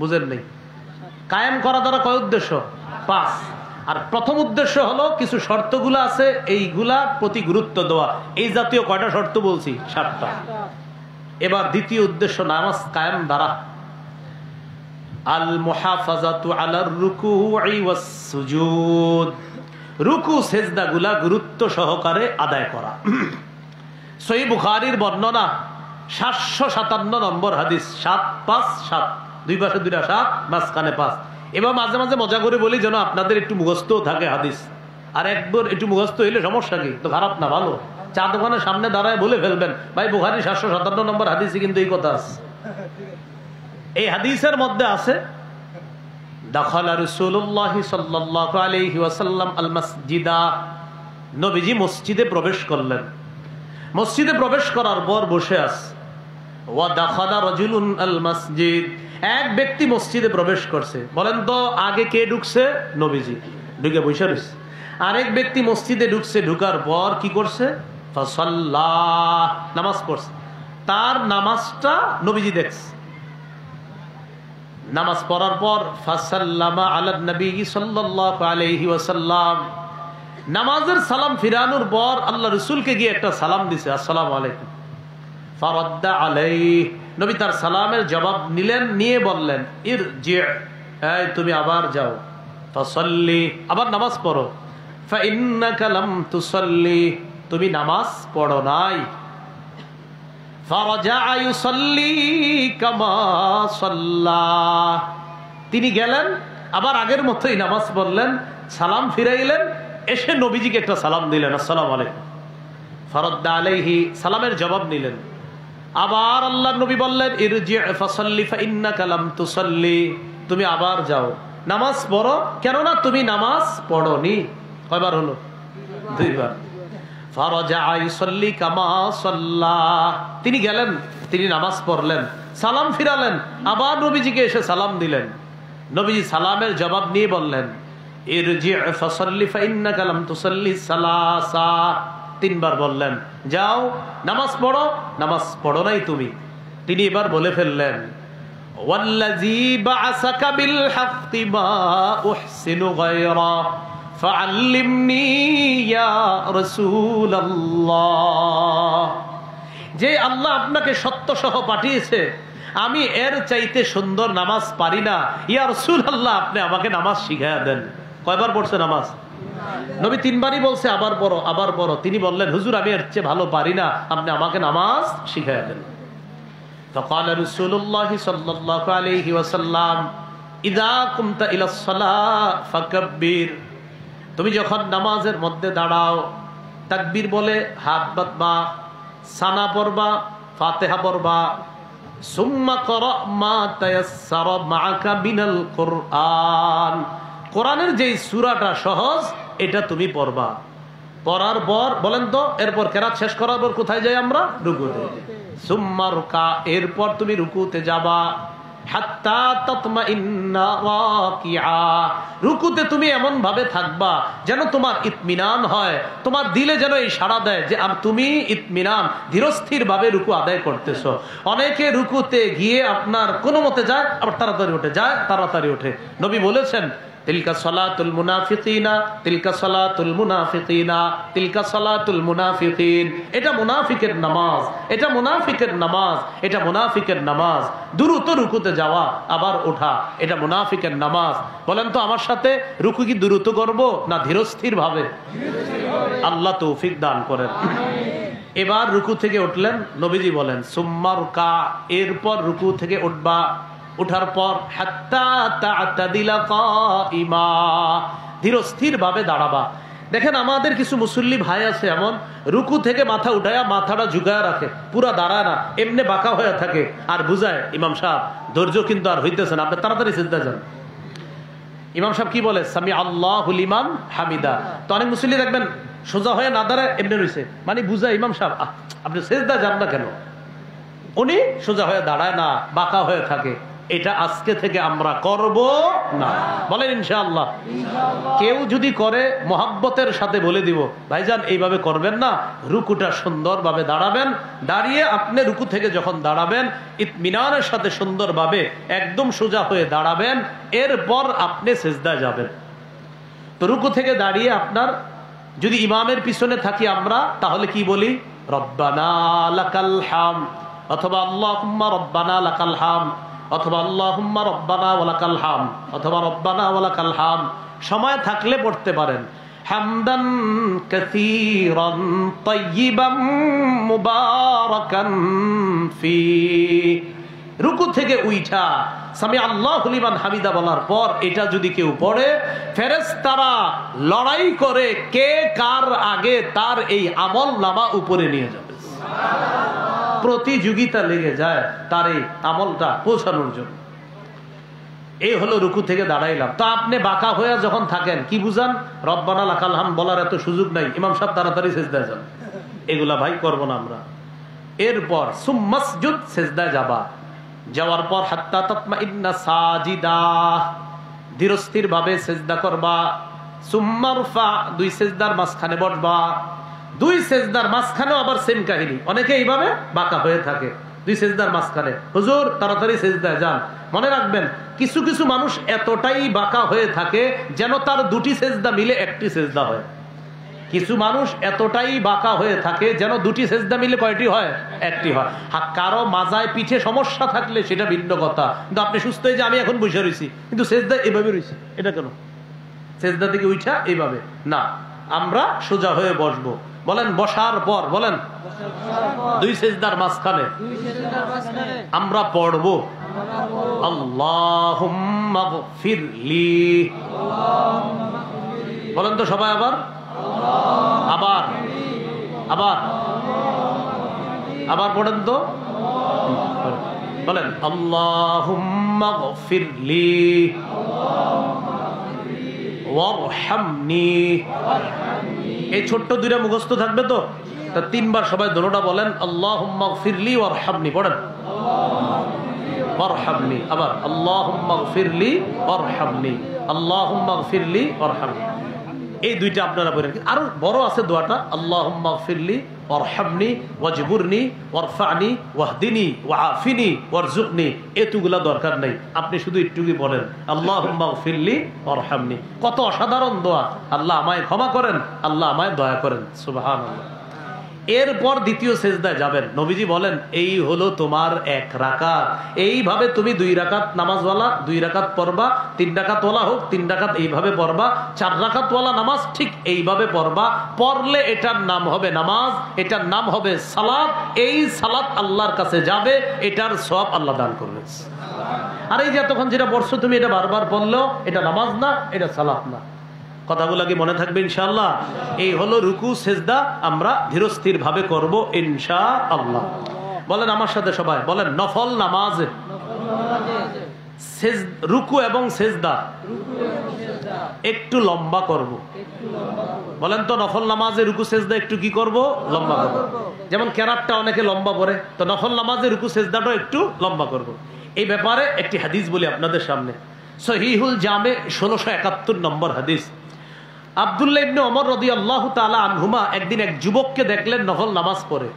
বুঝেন নাই? কায়েম করা দ্বারা কয় উদ্দেশ্য? 5। আর প্রথম উদ্দেশ্য হলো কিছু শর্তগুলো আছে, এইগুলা প্রতি গুরুত্ব দেওয়া। এই জাতীয় কয়টা শর্ত বলছি? 7টা। এবার দ্বিতীয় উদ্দেশ্য নামাজ কায়েম দ্বারা আল মুহাফাজাতু আলার রুকুই ওয়াস সুজুদ, রুকু সেজদাগুলা গুরুত্ব সহকারে আদায় করা। সহিহ বুখারীর বর্ণনা 757 নম্বর হাদিস, 757, দুই পাশে 2টা 7, মাঝখানে 5। এবার মাঝে মাঝে মজা করে বলি যেন আপনাদের একটু মুখস্থ থাকে হাদিস। আর একবার একটু মুখস্থ হইলে সমস্যা কি? তো খারাপ না, ভালো। চা দোকানের সামনে দাঁড়ায় বলে ফেলবেন, ভাই বুখারী 757 নম্বর হাদিসে কিন্তু এই কথা আছে। এই হাদিসের মধ্যে আছে, দাখালা রাসূলুল্লাহ সাল্লাল্লাহু আলাইহি ওয়াসাল্লাম আল মাসজিদা, নবীজি মসজিদে প্রবেশ করলেন। মসজিদে প্রবেশ করার পর বসে আছে। ওয়া দাখালা রাজুলুন আল মাসজিদ, এক ব্যক্তি মসজিদে প্রবেশ করছে। বলেন তো আগে কে ঢুকছে? নবীজি। ঢুকে বসে রয়েছে। আরেক ব্যক্তি মসজিদে ঢুকছে, ঢুকার পর কি করছে? ফাসাল্লাহ, নামাজ পড়ছে। তার নামাজটা নবীজি দেখছে। নামাজ পড়ার পর ফাসাল্লামা আলা নবী সাল্লাল্লাহু আলাইহি ওয়াসাল্লাম, নামাজের সালাম ফিরানোর পর আল্লাহ রাসূলকে গিয়ে একটা সালাম দিছে, আসসালামু আলাইকুম। ফারাদ্দা আলাইহি, নবী তার সালামের জবাব নিলেন, নিয়ে বললেন, ইরজি, এই তুমি আবার যাও, ফাসাল্লি, আবার নামাজ পড়ো, ফাইন্নাকা লাম তুসাল্লি, তুমি নামাজ পড়ো নাই। ফারাজা ইউসাল্লি কামা সাল্লা, তিনি গেলেন আবার আগের মতোই নামাজ পড়লেন, সালাম ফিরাইলেন, এসে নবীজিকে একটা সালাম দিলেন, আসসালামু আলাইকুম। ফারাদ্দা আলাইহি, সালামের জবাব নিলেন। আবার আল্লাহর নবী বললেন, ইরজি ফাসাল্লি ফাইন্নাকা লাম তুসাল্লি, তুমি আবার যাও, নামাজ পড়ো, কেননা তুমি নামাজ পড়োনি। কয়বার হলো? 2বার। ফারাজা ইউসাল্লি কামা সাল্লা, তিনি গেলেন, তিনি নামাজ পড়লেন, সালাম ফিরালেন, আবার নবীজিকে এসে সালাম দিলেন। নবীজি সালামের জবাব নিয়ে বললেন, ইরজি' ফাসাল্লি ফাইন্নাকা লাম তুসাল্লি সালাসা, তিনবার বললেন যাও নামাজ পড়ো, নামাজ পড়ো নাই তুমি। তিনি এবার বলে ফেললেন ওয়াল্লাযী বা'আসাকা বিল হাক্কি মা উহসিনু গায়রা ফাআল্লিমনি ইয়া রাসূলুল্লাহ, যে আল্লাহ আপনাকে সত্য সহ পাঠিয়েছে আমি এর চাইতে সুন্দর নামাজ পারি না, ইয়া রাসূলুল্লাহ আপনি আমাকে নামাজ শিখায়া দেন। কয়বার পড়ছে নামাজ? নবী তিনবারই বলছে আবার পড়ো, আবার পড়ো। তিনি বললেন হুজুর আমি এর চেয়ে ভালো পারি না, আপনি আমাকে নামাজ শিখায়া দেন। فقال رسول الله صلى الله عليه وسلم اذا قمت الى الصلاه فكبر, তুমি যখন নামাজের মধ্যে দাঁড়াও তাকবীর বলে হাত বাঁধবা, সানা পড়বা, ফাতিহা পড়বা, সুম্মা ক্রা মা তায়াসসারা মাআকা মিনাল কুরআন, কোরআনের যেই সূরাটা সহজ এটা তুমি পড়বা। পড়ার পর বলেন তো এরপর কেরাত শেষ করার পর কোথায় যাই আমরা? রুকুতে। সুম্মা রুকা, এরপর তুমি রুকুতে যাবা, হাত্তা তাতমাইন্না রাকিআ, রুকুতে তুমি এমন ভাবে থাকবা যেন তোমার ইতমিনান হয়, তোমার দিলে যেন এই সাড়া দেয় যে তুমি ইতমিনান ধীরস্থির ভাবে রুকু আদায় করতেছো। অনেকে রুকুতে গিয়ে আপনার কোনো মতে যায় আবার তাড়াতাড়ি ওঠে, যায় তাড়াতাড়ি ওঠে। নবী বলেছেন তিলকা সালাতুল মুনাফিকিনা, তিলকা সালাতুল মুনাফিকিনা, তিলকা সালাতুল মুনাফিকিন, এটা মুনাফিকের নামাজ, এটা মুনাফিকের নামাজ, এটা মুনাফিকের নামাজ। দ্রুত রুকুতে যাওয়া আবার ওঠা এটা মুনাফিকের নামাজ। বলেন তো আমার সাথে রুকু কি দ্রুত করব না ধীরস্থির ভাবে? আল্লাহ তৌফিক দান করেন। এবার রুকু থেকে উঠলেন, নবীজি বলেন সুম্মা রুকা, এরপর রুকু থেকে উঠবা, উঠার পর হাত্তা তা'তাদিলা কাইমা, ধীরস্থির ভাবে দাঁড়াবা। দেখেন আমাদের কিছু মুসল্লি ভাই আছে এমন রুকু থেকে মাথা উঠায়া মাথাটা ঝুঁকায়া রাখে, পুরা দাঁড়ায় না, এমনি বাঁকা হয়ে থাকে আর বুঝায় ইমাম সাহেব ধৈর্য কিন্তু আর হইতেছে না, আপনি তাড়াতাড়ি সিজদা যান। ইমাম সাহেব কি বলে সামি আল্লাহু লিমান হামিদা, তো অনেক মুসল্লি দেখবেন সোজা হয়ে না দাঁড়ায় এমনি রইছে, মানে বুঝায় ইমাম সাহেব আপনি সিজদা যান না কেন, উনি সোজা হয়ে দাঁড়ায় না, বাঁকা হয়ে থাকে। এটা আজকে থেকে আমরা করব না, বলেন ইনশাআল্লাহ। কেউ যদি করে মোহাব্বতের সাথে বলে দিব ভাইজান এইভাবে করবেন না, রুকুটা সুন্দরভাবে দাঁড়াবেন, দাঁড়িয়ে আপনি রুকু থেকে যখন দাঁড়াবেন ইতমিনানের সাথে সুন্দরভাবে একদম সোজা হয়ে দাঁড়াবেন, এরপর আপনি সিজদা যাবেন। তো রুকু থেকে দাঁড়িয়ে আপনার যদি ইমামের পিছনে থাকি আমরা তাহলে কি বলি? রব্বানা লাকাল হামদ, অথবা আল্লাহুম্মা রব্বানা লাকাল হামদ, অথবা আল্লাহুম্মা রব্বানা ওয়া লাকাল হামদ, অথবা রব্বানা ওয়া লাকাল হামদ। সময় থাকলে পড়তে পারেন হামদান কাসীরান তাইয়িবান মুবারাকান ফি। রুকু থেকে উঠা সামি আল্লাহু লিমান হামিদা বলার পর এটা যদি কেউ পড়ে, ফেরেশতারা লড়াই করে কে কার আগে তার এই আমল নামা উপরে নিয়ে যাবে। প্রতিযোগিতা লেগে যায় তার এই আমলটা পৌঁছানোর জন্য। এই হলো রুকু থেকে দাঁড়াইলাম। তো আপনি বাঁকা হয়ে যখন থাকেন কি বুঝান? রব্বানা লাকাল হামদ বলার এত সুযোগ নাই, ইমাম সাহেব তাড়াতাড়ি সিজদায় যান, এগুলা ভাই করবো না আমরা। এরপর সুম্মাসজুদ, সিজদায় যাবা, যাওয়ার পর হাত্তা তাতমাইন্না সাজিদা, ধীরস্থির ভাবে সিজদা করবা। সুম্মা রফা, দুই সিজদার মাঝখানে বসবা, দুই সেজদার মাঝখানেও আবার সেম কাহিনী, অনেকে এইভাবে বাঁকা হয়ে থাকে দুই সেজদার মাঝখানে, হুজুর তাড়াতাড়ি সেজদায় যান। মনে রাখবেন কিছু কিছু মানুষ এতটাই বাঁকা হয়ে থাকে যেন তার দুটি সেজদা মিলে একটি সেজদা হয়। কিছু মানুষ এতটাই বাঁকা হয়ে থাকে যেন দুটি সেজদা মিলে কয়টি হয়? একটি হয়। কারো মাজায় পিঠে সমস্যা থাকলে সেটা ভিন্ন কথা, কিন্তু আপনি সুস্থ হয়ে যে আমি এখন বসে রয়েছি কিন্তু সেজদা এভাবে রয়েছি, এটা কেন? সেজদা থেকে উঠা এইভাবে না, আমরা সোজা হয়ে বসবো। বলেন বসার পর, বলেন দুই সেজদার মাঝখানে আমরা পড়বো আল্লাহুম্মা গফিরলি। বলেন তো সবাই আবার, আবার আবার আবার পড়েন তো, বলেন আল্লাহুম্মা গফিরলি ওয়ারহামনি। এই ছোট্ট দুইটা মুখস্থ থাকবে তো, তা তিনবার সবাই দোনোটা বলেন আল্লাহুম্মা গফিরলি ওয়ারহামনি, পড়েন ওয়ারহামনি, আবার আল্লাহুম্মা গফিরলি ওয়ারহামনি, আল্লাহুম্মা গফিরলি ওয়ারহামনি। এই দুইটা আপনারা বলেন। আরো বড় আছে দোয়াটা, আল্লাহুম্মা গফিরলি ওয়ারহামনি ওয়াজবুরনি ওয়ারফানি ওয়াহদিনি ওয়াআফিনি ওয়ারযুকনি। এতগুলা দরকার নাই, আপনি শুধু একটুকুই বলেন আল্লাহুম্মা গফিরলি ওয়ারহামনি। কত অসাধারণ দোয়া। আল্লাহ আমায় ক্ষমা করেন, আল্লাহ আমায় দয়া করেন। সুবহানাল্লাহ। এরপর দ্বিতীয় সেজদায় যাবেন। নবীজি বলেন এই হলো তোমার 1 রাকাত। এইভাবে তুমি 2 রাকাত নামাজওয়ালা 2 রাকাত পড়বা, 3 রাকাতওয়ালা হোক 3 রাকাত এইভাবে পড়বা, 4 রাকাতওয়ালা নামাজ ঠিক এইভাবে পড়বা। পড়লে এটার নাম হবে নামাজ, এটার নাম হবে সালাত। এই সালাত আল্লাহর কাছে যাবে, এটার সওয়াব আল্লাহ দান করবেন। আর এই যে এতক্ষণ যেটা পড়ছো তুমি, এটা বারবার পড়লেও এটা নামাজ না, এটা সালাত না। কথাগুলো কি মনে থাকবে ইনশাআল্লাহ? এই হলো রুকু সেজদা, আমরা ধীরস্থির ভাবে করব ইনশাআল্লাহ। বলেন আমার সাথে সবাই, বলেন নফল নামাজ রুকু এবং সেজদা একটু লম্বা করব। বলেন তো নফল নামাজে রুকু সেজদা একটু কি করব? লম্বা করব। যেমন কেরাতটা অনেকে লম্বা পড়ে, তো নফল নামাজে রুকু সেজদাটা একটু লম্বা করব। এই ব্যাপারে একটি হাদিস বলি আপনাদের সামনে। সহিহুল জামে 1671 নম্বর হাদিস। আব্দুল্লাহ ইবনে ওমর রাদিয়াল্লাহু তাআলা আনহুমা একদিন এক যুবককে দেখলেন নফল নামাজ পড়ে।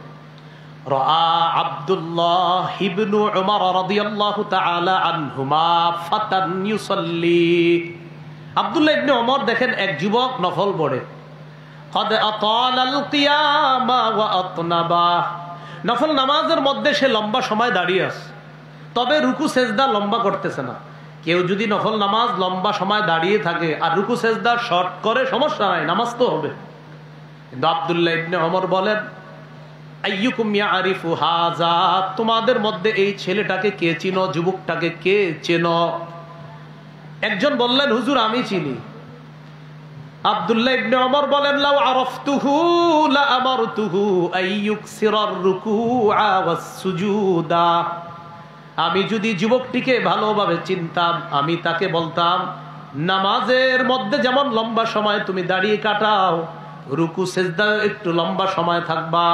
রাআ আব্দুল্লাহ ইবনে ওমর রাদিয়াল্লাহু তাআলা আনহুমা ফাতান ইউসাল্লি। আব্দুল্লাহ ইবনে ওমর দেখেন এক যুবক নফল পড়ে। قد اطال القيام واطنبا। নফল নামাজের মধ্যে সে লম্বা সময় দাঁড়িয়ে আছে, তবে রুকু সেজদা লম্বা করতেছে না। কেউ যদি নফল নামাজ লম্বা সময় দাঁড়িয়ে থাকে আর রুকু সেজদা শর্ট করে, সমস্যা নাই, নামাজ তো হবে। কিন্তু আব্দুল্লাহ ইবনে ওমর বলেন আইয়ুকুম ইয়ারিফু হাযা, তোমাদের মধ্যে এই ছেলেটাকে কে চিনো, যুবকটাকে কে চেনো? একজন বললেন হুজুর আমি চিনি। আব্দুল্লাহ ইবনে ওমর বলেন লাউ আরাফতুহু লা আমারতুহু আইয়ুকসিরার রুকুআ ওয়াস সুজুদা। আমি যদি যুবকটিকে ভালোভাবে চিনতাম, আমি তাকে বলতাম নামাজের মধ্যে যেমন লম্বা সময় তুমি দাঁড়িয়ে কাটাও, রুকু সেজদা একটু লম্বা সময় থাকবা।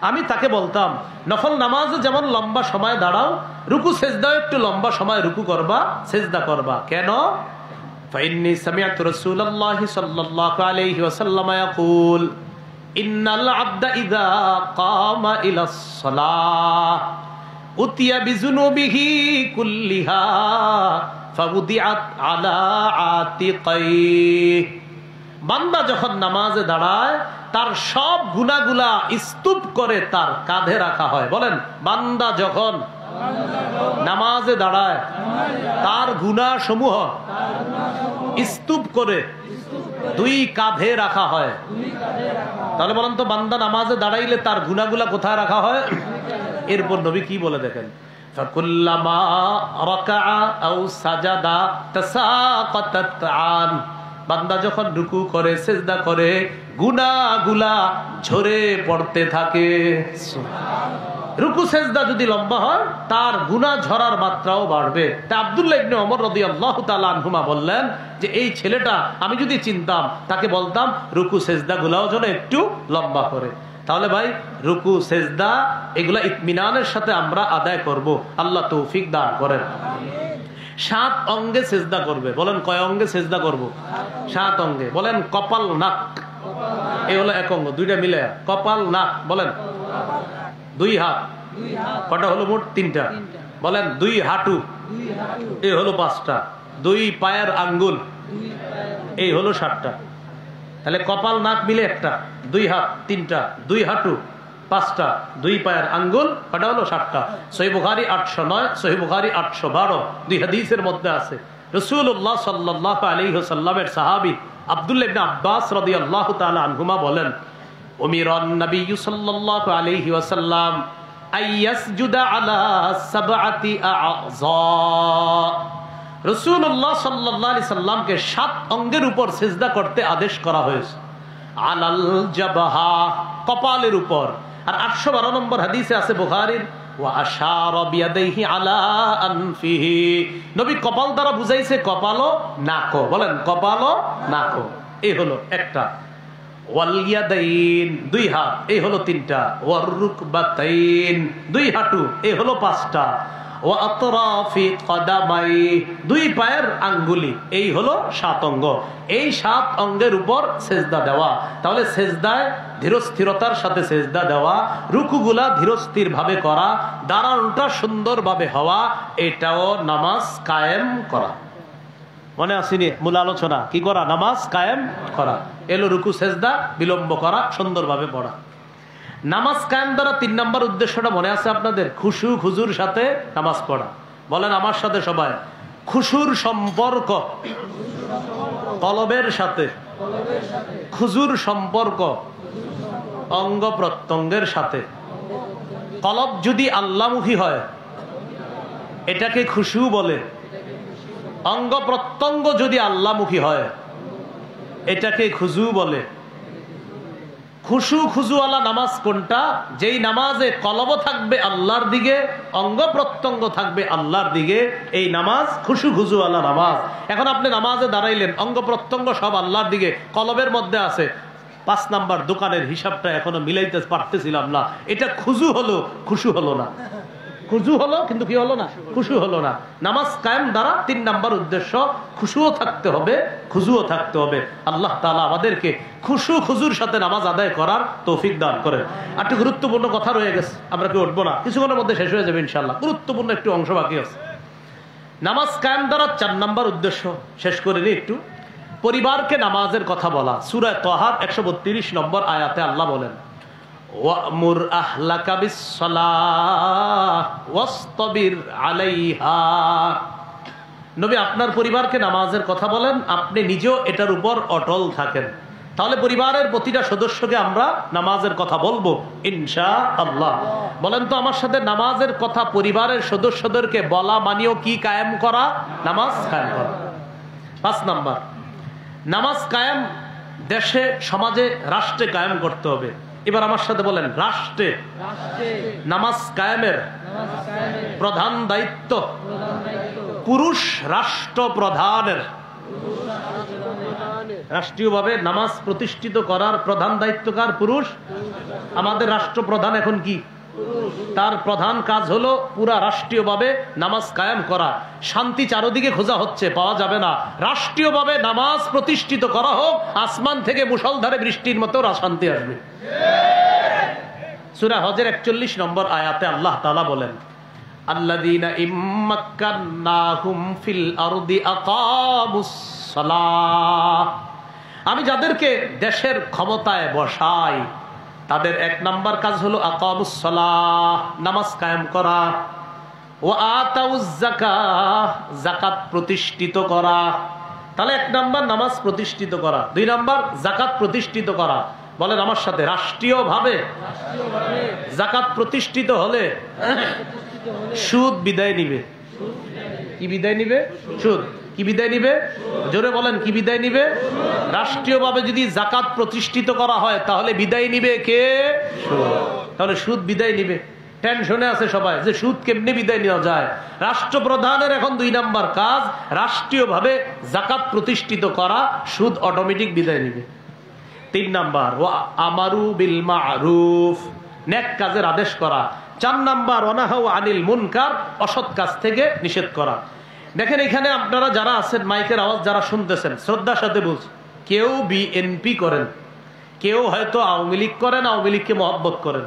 আমি তাকে বলতাম নফল নামাজে যেমন লম্বা সময় দাঁড়াও, রুকু সেজদা একটু লম্বা সময় রুকু করবা, সেজদা করবা। কেন? ফাইন্নী সামিআতু রাসূলুল্লাহি সাল্লাল্লাহু আলাইহি ওয়াসাল্লাম ইয়াকুল ইন্নাল আবদা ইযা কামা ইলাস সালাহ উতিয়া বিজুনুবিহি কুল্লিহা ফাউদিআত আলা আতিকাইহি। বান্দা যখন নামাজে দাঁড়ায় তার সব গুনাহগুলা স্তূপ করে তার কাঁধে রাখা হয়। বলেন বান্দা যখন নামাজে দাঁড়ায় তার গুনাহ সমূহ স্তূপ করে 2 কাঁধে রাখা হয়। তাহলে বলেন তো বান্দা নামাজে দাঁড়াইলে তার গুনাহগুলা কোথায় রাখা হয়? এরপর নবী কি বলে দেখেন, ফাকুল্লামা রাকাআ আও সাজাদা তাসাকাতাত আন। বান্দা যখন রুকু করে সিজদা করে গুনাহগুলা ঝরে পড়তে থাকে। রুকু সিজদা যদি লম্বা হয় তার গুনাহ ঝরার মাত্রাও বাড়বে। তা আব্দুল্লাহ ইবনে ওমর রাদিয়াল্লাহু তাআলা আনহুমা বললেন যে এই ছেলেটা আমি যদি চিনতাম, তাকে বলতাম রুকু সিজদাগুলোও যেন একটু লম্বা করে। তাহলে ভাই রুকু সেজদা এগুলা ইতমিনানের সাথে আমরা আদায় করব। আল্লাহ তৌফিক দান করেন। 7 অঙ্গে সেজদা করবে। বলেন কয় অঙ্গে সেজদা করব? 7 অঙ্গে। বলেন কপাল নাক, এই হলো 1 অঙ্গ, 2টা মিলে কপাল নাক। বলেন 2 হাত, কটা হলো মোট? 3টা। বলেন 2 হাঁটু, এই হলো 5টা। 2 পায়ের আঙ্গুল, এই হলো 7টা। তাহলে কপাল নাক মিলে 1টা, 2 হাত 3টা, 2 হাঁটু 5টা, 2 পায়ের আঙ্গুল, কটা হলো 7টা। সহিহ বুখারী 809, সহিহ বুখারী 812, 2 হাদিসের মধ্যে আছে। রাসূলুল্লাহ সাল্লাল্লাহু আলাইহি ওয়াসাল্লামের সাহাবী আব্দুল্লাহ ইবনে আব্বাস রাদিয়াল্লাহু তাআলা আনহুমা বলেন উমিরান নবী সাল্লাল্লাহু আলাইহি ওয়াসাল্লাম আইয়াসজুদা আলা 7 আ'যা। রাসূলুল্লাহ সাল্লাল্লাহু আলাইহি সাল্লামকে 7 অঙ্গের উপর সিজদা করতে আদেশ করা হয়েছে। আলাল জাবহা, কপালের উপর। আর 812 নম্বর হাদিসে আছে বুখারীর, ওয়া আশারা বিয়াদাইহি আলা আনফিহি। নবী কপাল দ্বারা বুঝাইছে কপালও নাকও। বলেন কপালও নাকও, এই হলো 1টা। ওয়াল ইয়াদাইন, 2 হাত, এই হলো 3টা। ওয়ার রুকবাতাইন, 2 হাঁটু, এই হলো 5টা। ওয়া আতরাফি কদামাই, দুই পায়ের আঙ্গুলি, এই হলো 7 অঙ্গ। এই 7 অঙ্গের উপর সেজদা দেওয়া। তাহলে সেজদায় ধীরস্থিরতার সাথে সেজদা দেওয়া, রুকুগুলা ধীরস্থির ভাবে করা, দাঁড়ানোটা সুন্দরভাবে হওয়া, এটাও নামাজ কায়েম করা। মনে আসেনি মূল আলোচনা কি করা? নামাজ কায়েম করা। এলো রুকু সেজদা বিলম্ব করা, সুন্দরভাবে পড়া। নামাজ কায়েম দ্বারা 3 নম্বর উদ্দেশ্যটা মনে আছে আপনাদের? খুশু খুজুর সাথে নামাজ পড়া। বলেন আমার সাথে সবাই, খুশুর সম্পর্ক কলবের সাথে, খুজুর সম্পর্ক অঙ্গ প্রত্যঙ্গের সাথে। কলব যদি আল্লাহমুখী হয় এটাকে খুশু বলে, অঙ্গ প্রত্যঙ্গ যদি আল্লাহমুখী হয় এটাকে খুজু বলে। খুশু খুজুওয়ালা নামাজ কোনটা? যেই নামাজে কলব থাকবে আল্লাহর দিকে, অঙ্গ প্রত্যঙ্গ থাকবে আল্লাহর দিকে, এই নামাজ খুশু খুজুওয়ালা নামাজ। এখন আপনি নামাজে দাঁড়াইলেন, অঙ্গ প্রত্যঙ্গ সব আল্লাহর দিকে, কলবের মধ্যে আছে। 5 নাম্বার দোকানের হিসাবটা এখনো মিলাইতে পারতেছিলাম না, এটা খুজু হলো, খুশু হলো না। খুশু হলো কিন্তু কি হলো না? খুশু হলো না। নামাজ কায়েম দ্বারা 3 নাম্বার উদ্দেশ্য, খুশুও থাকতে হবে, খুজুও থাকতে হবে। আল্লাহ তাআলা আমাদেরকে খুশু খুজুর সাথে নামাজ আদায় করার তৌফিক দান করেন। আর একটু গুরুত্বপূর্ণ কথা রয়ে গেছে, আমরা কি উঠবো না, কিছুক্ষণের মধ্যে শেষ হয়ে যাবে ইনশাআল্লাহ। গুরুত্বপূর্ণ একটু অংশ বাকি আছে। নামাজ কায়েম দ্বারা 4 নাম্বার উদ্দেশ্য শেষ করে নিই একটু। পরিবারকে নামাজের কথা বলা। সূরা তাহার 132 নম্বর আয়াতে আল্লাহ বলেন, ওয়া'মুর আহলাকা বিস-সালাহ ওয়াসতাবির আলাইহা। নবী আপনার পরিবারকে নামাজের কথা বলেন, আপনি নিজেও এটার উপর অটল থাকেন। তাহলে পরিবারের প্রতিটা সদস্যকে আমরা নামাজের কথা বলবো ইনশাআল্লাহ। বলেন তো আমার সাথে, নামাজের কথা পরিবারের সদস্যদেরকে বলা মানেও কি কায়েম করা? নামাজ কায়েম করা। 5 নাম্বার, নামাজ কায়েম দেশে, সমাজে, রাষ্ট্রে কায়েম করতে হবে। এবার আমার সাথে বলেন, রাষ্ট্রে নামাজ কায়েমের প্রধান দায়িত্ব পুরুষ রাষ্ট্রপ্রধানের। রাষ্ট্রীয়ভাবে নামাজ প্রতিষ্ঠিত করার প্রধান দায়িত্ব কার? পুরুষ। আমাদের রাষ্ট্রপ্রধান এখন কি? তার প্রধান কাজ হলো পুরা রাষ্ট্রীয়ভাবে নামাজ কায়েম করা। শান্তি চারদিকে খোঁজা হচ্ছে, পাওয়া যাবে না। রাষ্ট্রীয়ভাবে নামাজ প্রতিষ্ঠিত করা হোক, আসমান থেকে মুষলধারে বৃষ্টির মতো শান্তি আসবে। সূরা হজের 41 নম্বর আয়াতে আল্লাহ তাআলা বলেন, আল্লাযীনা ইম্মাক্কান্নাহুম ফিল আরদি আকামুস সালাহ। আমি যাদেরকে দেশের ক্ষমতায় বসাই তাদের 1 নাম্বার কাজ হলো আকামুস সালাহ, নামাজ কায়েম করা। ওয়া আতাউজ যাকাহ, যাকাত প্রতিষ্ঠিত করা। তাহলে 1 নাম্বার নামাজ প্রতিষ্ঠিত করা, 2 নাম্বার যাকাত প্রতিষ্ঠিত করা। বলেন আমার সাথে, রাষ্ট্রীয়ভাবে যাকাত প্রতিষ্ঠিত হলে সুদ বিদায় নিবে। কি বিদায় নিবে? সুদ। কি বিদায় নিবে? জোরে বলেন, কি বিদায় নিবে? রাষ্ট্রীয়ভাবে যদি যাকাত প্রতিষ্ঠিত করা হয় তাহলে বিদায় নিবে কে? সুদ। তাহলে সুদ বিদায় নিবে। টেনশনে আছে সবাই যে সুদ কেমনে বিদায় নেওয়া যায়। রাষ্ট্রপ্রধানের এখন 2 নাম্বার কাজ রাষ্ট্রীয়ভাবে যাকাত প্রতিষ্ঠিত করা, সুদ অটোমেটিক বিদায় নিবে। 3 নাম্বার, ওয়া আমারু বিল মা'রুফ, নেক কাজের আদেশ করা। 4 নাম্বার, ওয়া নাহাউ আনিল মুনকার, অসৎ কাজ থেকে নিষেধ করা। দেখেন এখানে আপনারা যারা আছেন, মাইকের আওয়াজ যারা শুনতেছেন, শ্রদ্ধার সাথে বলছি, কেউ বিএনপি করেন, কেউ হয়তো আওয়ামী লীগ করেন, আওয়ামী লীগকে মহব্বত করেন,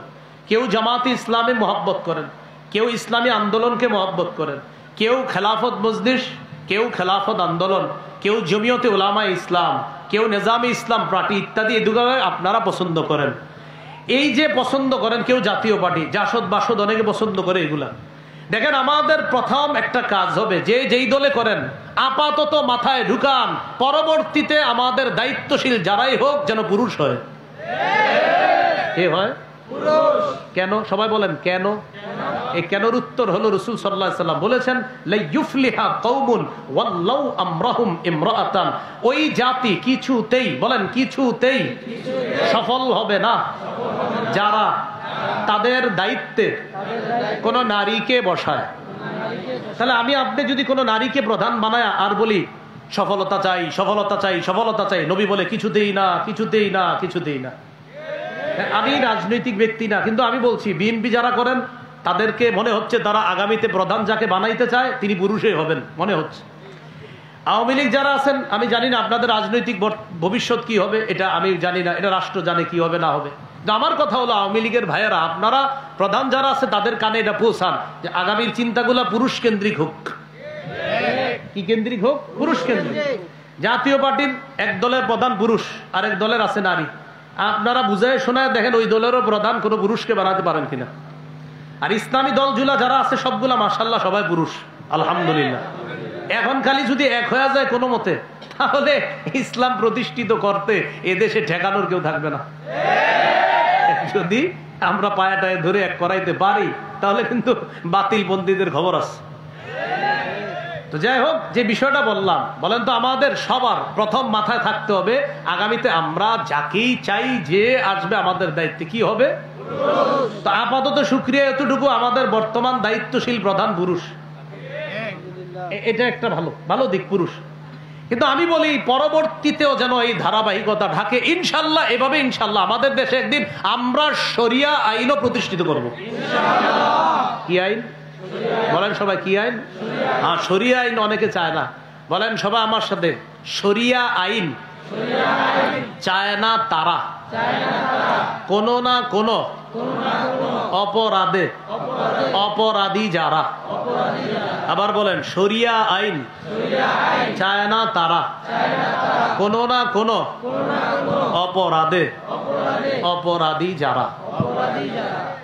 কেউ জামাতে ইসলামে মহব্বত করেন, কেউ ইসলামী আন্দোলনকে মহব্বত করেন, কেউ খেলাফত মজলিস, কেউ খেলাফত আন্দোলন, কেউ জমিয়তে উলামা ইসলাম, কেউ নিজামে ইসলাম পার্টি ইত্যাদি এগুলো আপনারা পছন্দ করেন। এই যে পছন্দ করেন, কেউ জাতীয় পার্টি, জাসদ বাসদ অনেকে পছন্দ করে এগুলা। দেখেন আমাদের প্রথম একটা কাজ হবে, যে যেই দলে করেন আপাতত মাথায় ঢুকান, পরবর্তীতে আমাদের দায়িত্বশীল যারাই হোক যেন পুরুষ হয়। কে হয়? পুরুষ। কেন? সবাই বলেন কেন? এই কেনর উত্তর হলো রাসূল সাল্লাল্লাহু আলাইহি ওয়াসাল্লাম বলেছেন, লা ইউফলিহা কওমুন ওয়াল্লাউ আমরাহুম ইমরাআতান। ওই জাতি কিছুতেই, বলেন কিছুতেই সফল হবে না যারা তাদের দায়িত্বে কোন নারীকে বসায়। তাহলে আমি আপনি যদি কোনো নারীকে প্রধান বানায় আর বলি সফলতা চাই, সফলতা চাই, সফলতা চাই, নবী বলে কিছুতেই না, কিছুতেই না, কিছুতেই না। আমি রাজনৈতিক ব্যক্তি না, কিন্তু আমি বলছি বিএনপি যারা করেন তাদেরকে মনে হচ্ছে তারা আগামীতে প্রধান যাকে বানাইতে চায় তিনি পুরুষই হবেন মনে হচ্ছে। আওয়ামী লীগ যারা আছেন, আমি জানি না আপনাদের রাজনৈতিক ভবিষ্যৎ কি হবে, এটা আমি জানি না, এটা রাষ্ট্র জানে কি হবে না হবে। আমার কথা হলো আওয়ামী লীগের ভাইয়েরা, আপনারা প্রধান যারা আছে তাদের কানে এটা পৌঁছান যে আগামীর চিন্তাগুলা পুরুষ কেন্দ্রিক হোক। কি কেন্দ্রিক হোক? পুরুষ কেন্দ্রিক। জাতীয় পার্টির এক দলের প্রধান পুরুষ, আরেক দলের আছে নারী। আপনারা বুঝায় শোনায় দেখেন ওই দলেরও প্রধান কোনো পুরুষকে বানাতে পারেন কিনা। আর ইসলামী দলগুলা যারা আছে সবগুলা মাশাআল্লাহ সবাই পুরুষ, আলহামদুলিল্লাহ। এখন খালি যদি এক হয়ে যায় কোনো মতে, তাহলে ইসলাম প্রতিষ্ঠিত করতে এদেশে ঠেকানোর কেউ থাকবে না। যদি আমরা পায়াটায় ধরে এক করাইতে পারি তাহলে কিন্তু বাতিল পন্থীদের খবর আছে। তো যাই হোক, যে বিষয়টা বললাম, বলেন তো আমাদের সবার প্রথম মাথায় থাকতে হবে আগামীতে আমরা যাকেই চাই যে আসবে আমাদের দায়িত্বে কি হবে? তো আপাতত শুকরিয়া এতটুকু, আমাদের বর্তমান দায়িত্বশীল প্রধান পুরুষ, এটা একটা ভালো দিক পুরুষ। কিন্তু আমি বলি পরবর্তীতেও যেন এই ধারাবাহিকতা থাকে ইনশাল্লাহ। এভাবে ইনশাল্লাহ আমাদের দেশে একদিন আমরা শরিয়া আইনও প্রতিষ্ঠিত করব। কি আইন বলেন সবাই? কি আইন? হ্যাঁ, শরিয়া আইন অনেকে চায় না। বলেন সবাই আমার সাথে, শরিয়া আইন চায় না তারা কোন না কোন অপরাধে অপরাধী যারা। আবার বলেন, শরিয়া আইন চায় না তারা কোন না কোন অপরাধে অপরাধী যারা।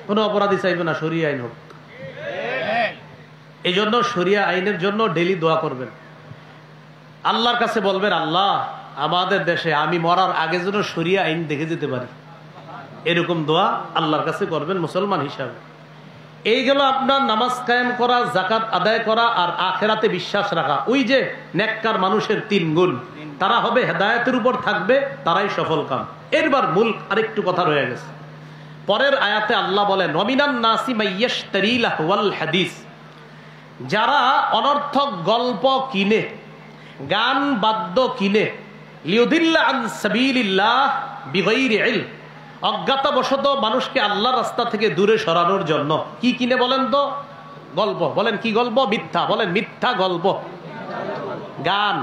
কোন অপরাধী চাইবে না শরিয়া আইন হোক। এই জন্য শরিয়া আইনের জন্য ডেলি দোয়া করবেন, আল্লাহর কাছে বলবেন, আল্লাহ আমাদের দেশে আমি মরার আগে যেন শরিয়া আইন দেখে যেতে পারি। এরকম দোয়া আল্লাহর কাছে করবেন মুসলমান হিসাবে। এই গেল আপনার নামাজ কায়েম করা, যাকাত আদায় করা আর আখেরাতে বিশ্বাস রাখা। ওই যে নেককার মানুষের 3 গুণ, তারা হবে হেদায়েতের উপর থাকবে, তারাই সফল কাম। এরবার মূল আরেকটু কথা রয়ে গেছে। পরের আয়াতে আল্লাহ বলেন, ওয়ামিনান নাসি মাইয়াশতারি লাহওয়াল হাদিস, যারা অনর্থক গল্প কিনে, গান বাদ্য কিনে, লিউদিল্লা আন সাবিলিল্লাহ বিগাইরি ইলম, অজ্ঞাতবশত মানুষকে আল্লাহর রাস্তা থেকে দূরে সরানোর জন্য। কি কিনে বলেন তো? গল্প। বলেন কি গল্প? মিথ্যা। বলেন মিথ্যা গল্প, গান,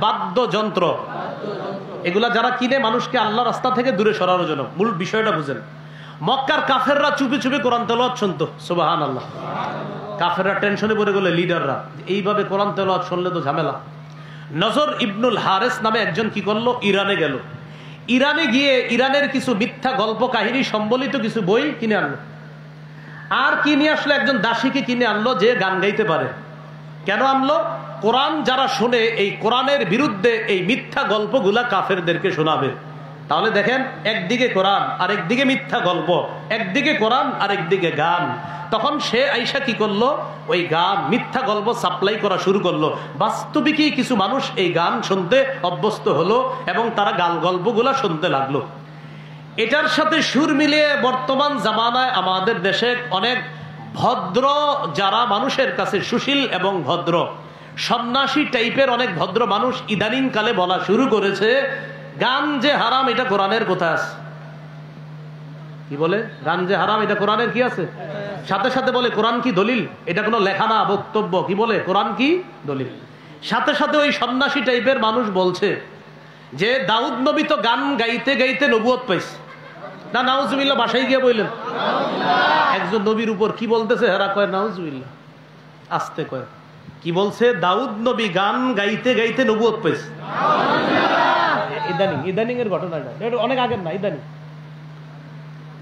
বাদ্যযন্ত্র, এগুলা যারা কিনে মানুষকে আল্লাহর রাস্তা থেকে দূরে সরানোর জন্য। মূল বিষয়টা বুঝেন। মক্কার কাফেররা চুপি চুপি কোরআন তেলাওয়াত শুনতো, সুবহানাল্লাহ। কাফেররা টেনশনে পড়ে গেলে লিডাররা এইভাবে কোরআন তেলাওয়াত শুনলে তো ঝামেলা। নজর ইবনুল হারেস নামে একজন কি করলো, ইরানে গেল। ইরানে গিয়ে ইরানের কিছু মিথ্যা গল্প কাহিনী সম্বলিত কিছু বই কিনে আনলো। আর কি নিয়ে আসলো? একজন দাসীকে কিনে আনলো যে গান গাইতে পারে। কেন আনলো? কোরআন যারা শুনে এই কোরআনের বিরুদ্ধে এই মিথ্যা গল্পগুলা কাফেরদেরকে শোনাবে। তাহলে দেখেন, একদিকে কোরআন আর একদিকে মিথ্যা গল্প, একদিকে কোরআন আর একদিকে গান। তখন সে আইসা কি করলো, ওই গান মিথ্যা গল্প সাপ্লাই করা শুরু করলো। বাস্তবিকই কিছু মানুষ এই গান শুনতে অভ্যস্ত হলো এবং তারা গাল গল্পগুলা শুনতে লাগলো। এটার সাথে সুর মিলিয়ে বর্তমান জামানায় আমাদের দেশে অনেক ভদ্র যারা মানুষের কাছে সুশীল এবং ভদ্র সন্ন্যাসী টাইপের অনেক ভদ্র মানুষ ইদানিং কালে বলা শুরু করেছে, গান যে হারাম এটা কোরআনের কোথায় আছে। কি বলে? গান যে হারাম এটা কোরআনের কি আছে? সাথে সাথে বলে কোরআন কি দলিল? এটা কোনো লেখা না, বক্তব্য। কি বলে? কোরআন কি দলিল। সাথে সাথে ওই সন্ন্যাসী টাইপের মানুষ বলছে যে দাউদ নবী তো গান গাইতে গাইতে নবুয়ত পাইছে। না, নাউজুবিল্লাহ, বাসায় গিয়ে বললেন একজন নবীর উপর কি বলতেছে, হেরা কয় নাউজুবিল্লাহ, আস্তে কয় কি বলছে, দাউদ নবী গান গাইতে গাইতে নবুয়ত পাইছে। ইদানিং এর ঘটনা, এটা অনেক আগের না, ইদানিং।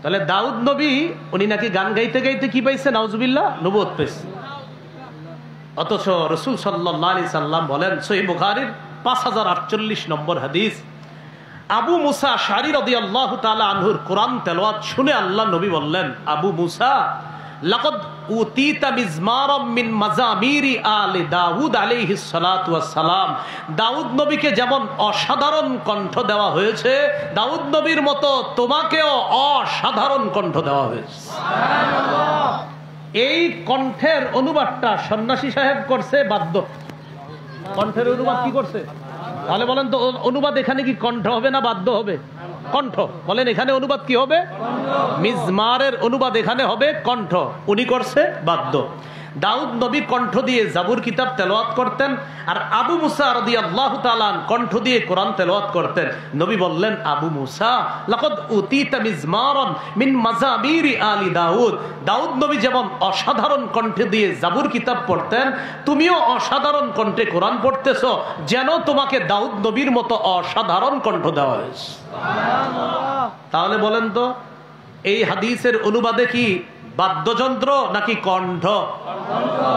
তাহলে দাউদ নবী উনি নাকি গান গাইতে গাইতে কি পাইছে? নাউজুবিল্লাহ, নবুয়ত পাইছে। অথচ রাসূল সাল্লাল্লাহু আলাইহি সাল্লাম বলেন, সহিহ বুখারীর 5048 নম্বর হাদিস, আবু মুসা আশআরী রাদিয়াল্লাহু তাআলা আনহুর কোরআন তেলাওয়াত শুনে আল্লাহ নবী বললেন, আবু মুসা লাকাদ উতিতা মিজমারাম মিন মাজামিরি আলি দাউদ আলাইহিস সালাতু ওয়াস সালাম। দাউদ নবীকে যেমন অসাধারণ কণ্ঠ দেওয়া হয়েছে, দাউদ নবীর মতো তোমাকেও অসাধারণ কণ্ঠ দেওয়া হয়েছে। সুবহানাল্লাহ। এই কণ্ঠের অনুবাদটা সন্ন্যাসী সাহেব করছে বাদ্য। কণ্ঠের অনুবাদ কি করছে? তাহলে বলেন তো অনুবাদ এখানে কি কণ্ঠ হবে না বাদ্য হবে? কণ্ঠ। বলেন এখানে অনুবাদ কি হবে? মিজমারের অনুবাদ এখানে হবে কণ্ঠ। উনি করছে বাদ্য। দাউদ নবী কণ্ঠ দিয়ে জাবুর কিতাব তেলাওয়াত করতেন, আর আবু মুসা রাদিয়াল্লাহু তাআলা কণ্ঠ দিয়ে কোরআন তেলাওয়াত করতেন। নবী বললেন, আবু মুসা লাকাদ উতিতা মিজমারান মিন মাযাবিরি আলি দাউদ। দাউদ নবী যেমন অসাধারণ কণ্ঠে দিয়ে জাবুর কিতাব পড়তেন, তুমিও অসাধারণ কণ্ঠে কোরআন পড়তেছো, যেন তোমাকে দাউদ নবীর মতো অসাধারণ কণ্ঠ দেওয়া হয়েছে। সুবহানাল্লাহ। তাহলে বলেন তো, এই হাদিসের অনুবাদে কি বাদ্যযন্ত্র নাকি কণ্ঠ?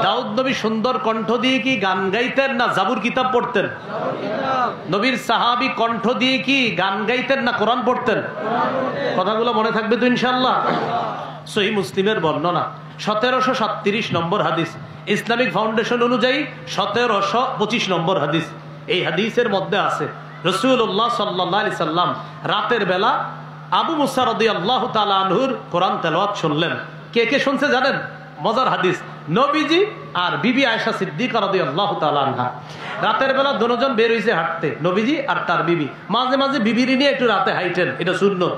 দাউদ নবী সুন্দর কণ্ঠ দিয়ে কি গান গাইতেন না জাবুর কিতাব পড়তেন? নবীর সাহাবী কণ্ঠ দিয়ে কি গান গাইতেন না কোরআন পড়তেন? কথাগুলো মনে থাকবে তো ইনশাআল্লাহ। সহিহ মুসলিমের বর্ণনা 1737 নম্বর হাদিস, ইসলামিক ফাউন্ডেশন অনুযায়ী 1725 নম্বর হাদিস। এই হাদিসের মধ্যে আছে রাসূলুল্লাহ সাল্লাল্লাহু আলাইহি সাল্লাম রাতের বেলা আবু মুসা রাদিয়াল্লাহু তাআলা আনহুর কোরআন তেলাওয়াত শুনলেন। কে কে শুনছে জানেন? মজার হাদিস, নবীজি আর বিবি আয়েশা সিদ্দিকা রাদিয়াল্লাহু তাআলা আনহা। রাতের বেলা দুজন বের হইছে হাঁটতে, নবীজি আর তার বিবি। মাঝে মাঝে বিবির নিয়ে একটু রাতে হাইটেন, এটা সুন্নাত।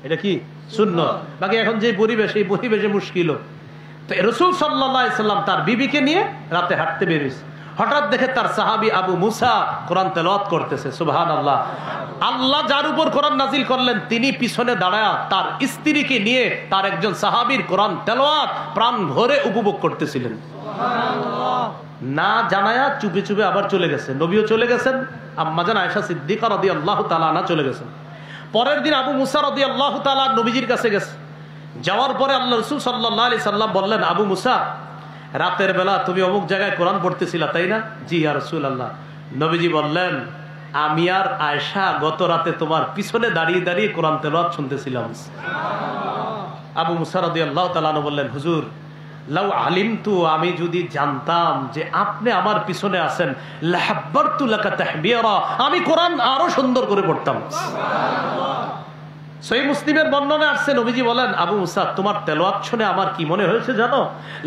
এটা কি সুন্নাত? বাকি এখন যে পরিবেশ, এই পরিবেশে মুশকিল। তো রাসূল সাল্লাল্লাহু আলাইহি সাল্লাম তার বিবিকে নিয়ে রাতে হাঁটতে বের হইছে। হঠাৎ দেখে তার সাহাবী আবু মুসা কোরআন তেলাওয়াত করতেছে। সুবহানাল্লাহ। আল্লাহ যার উপর কোরআন নাজিল করলেন, তিনি পিছনে দাঁড়ায়া তার স্ত্রীকে নিয়ে তার একজন সাহাবীর কোরআন তেলাওয়াত প্রাণ ভরে উপভোগ করতেছিলেন। সুবহানাল্লাহ। না জানায়া চুপে চুপে আবার চলে গেছে। নবীও চলে গেছেন, আম্মাজান আয়েশা সিদ্দিকা রাদিয়াল্লাহু তাআলা আনহা চলে গেছেন। পরের দিন আবু মুসা রাদিয়াল্লাহু তাআলা নবীজির কাছে গেছে। যাওয়ার পরে আল্লাহ রাসূল সাল্লাল্লাহু আলাইহি সাল্লাম বললেন, আবু মুসা, রাতের বেলা তুমি অমুক জায়গায় কোরআন পড়তেছিলা, তাই না? জি ইয়া রাসূলুল্লাহ। নবীজি বললেন, আমি আর আয়েশা গত রাতে তোমার পিছনে দাঁড়িয়ে দাঁড়িয়ে কোরআন তেলাওয়াত শুনতেছিলাম। আবু মুসা রাদিয়াল্লাহু তাআলা বললেন, হুজুর, লাউ আলিমতু, আমি যদি জানতাম যে আপনি আমার পিছনে আছেন, লাহাব্বারতু লাকা তাহবিরা, আমি কোরআন আরো সুন্দর করে পড়তাম। সহিহ মুসলিমের বর্ণনা আসছে, নবীজি বলেন, আবু মুসা, তোমার তেলাওয়াত শুনে আমার কি মনে হয়েছে জানো?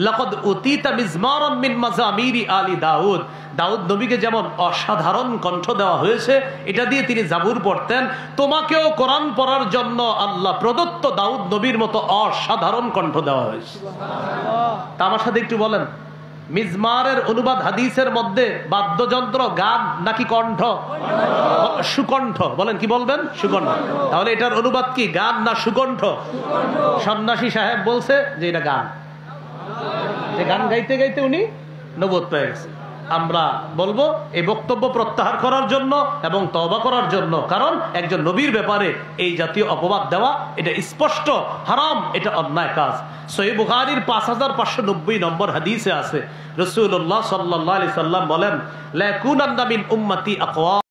লাকাদ উতিতা মিজমারান মিন মাযামিরি আলি দাউদ। দাউদ নবীকে যেমন অসাধারণ কণ্ঠ দেওয়া হয়েছে, এটা দিয়ে তিনি জাবুর পড়তেন, তোমাকেও কোরআন পড়ার জন্য আল্লাহ প্রদত্ত দাউদ নবীর মতো অসাধারণ কণ্ঠ দেওয়া হয়েছে। তা আমার সাথে একটু বলেন, মিজমারের অনুবাদ হাদিসের মধ্যে বাদ্যযন্ত্র গান নাকি কণ্ঠ? সুকণ্ঠ। বলেন, কি বলবেন? সুকণ্ঠ। তাহলে এটার অনুবাদ কি, গান না সুকণ্ঠ? সন্ন্যাসী সাহেব বলছে যে এটা গান, যে গান গাইতে গাইতে উনি নবুয়ত পেয়ে গেছে। আমরা বলবো এই বক্তব্য প্রত্যাহার করার জন্য এবং তওবা করার জন্য, কারণ একজন নবীর ব্যাপারে এই জাতীয় অপবাদ দেওয়া এটা স্পষ্ট হারাম, এটা অন্যায় কাজ। সহিহ বুখারীর 5590 নম্বর হাদিসে আছে, রাসূলুল্লাহ সাল্লাল্লাহু আলাইহি সাল্লাম বলেন, লা ইয়াকুনান্না মিন উম্মতি আকওয়া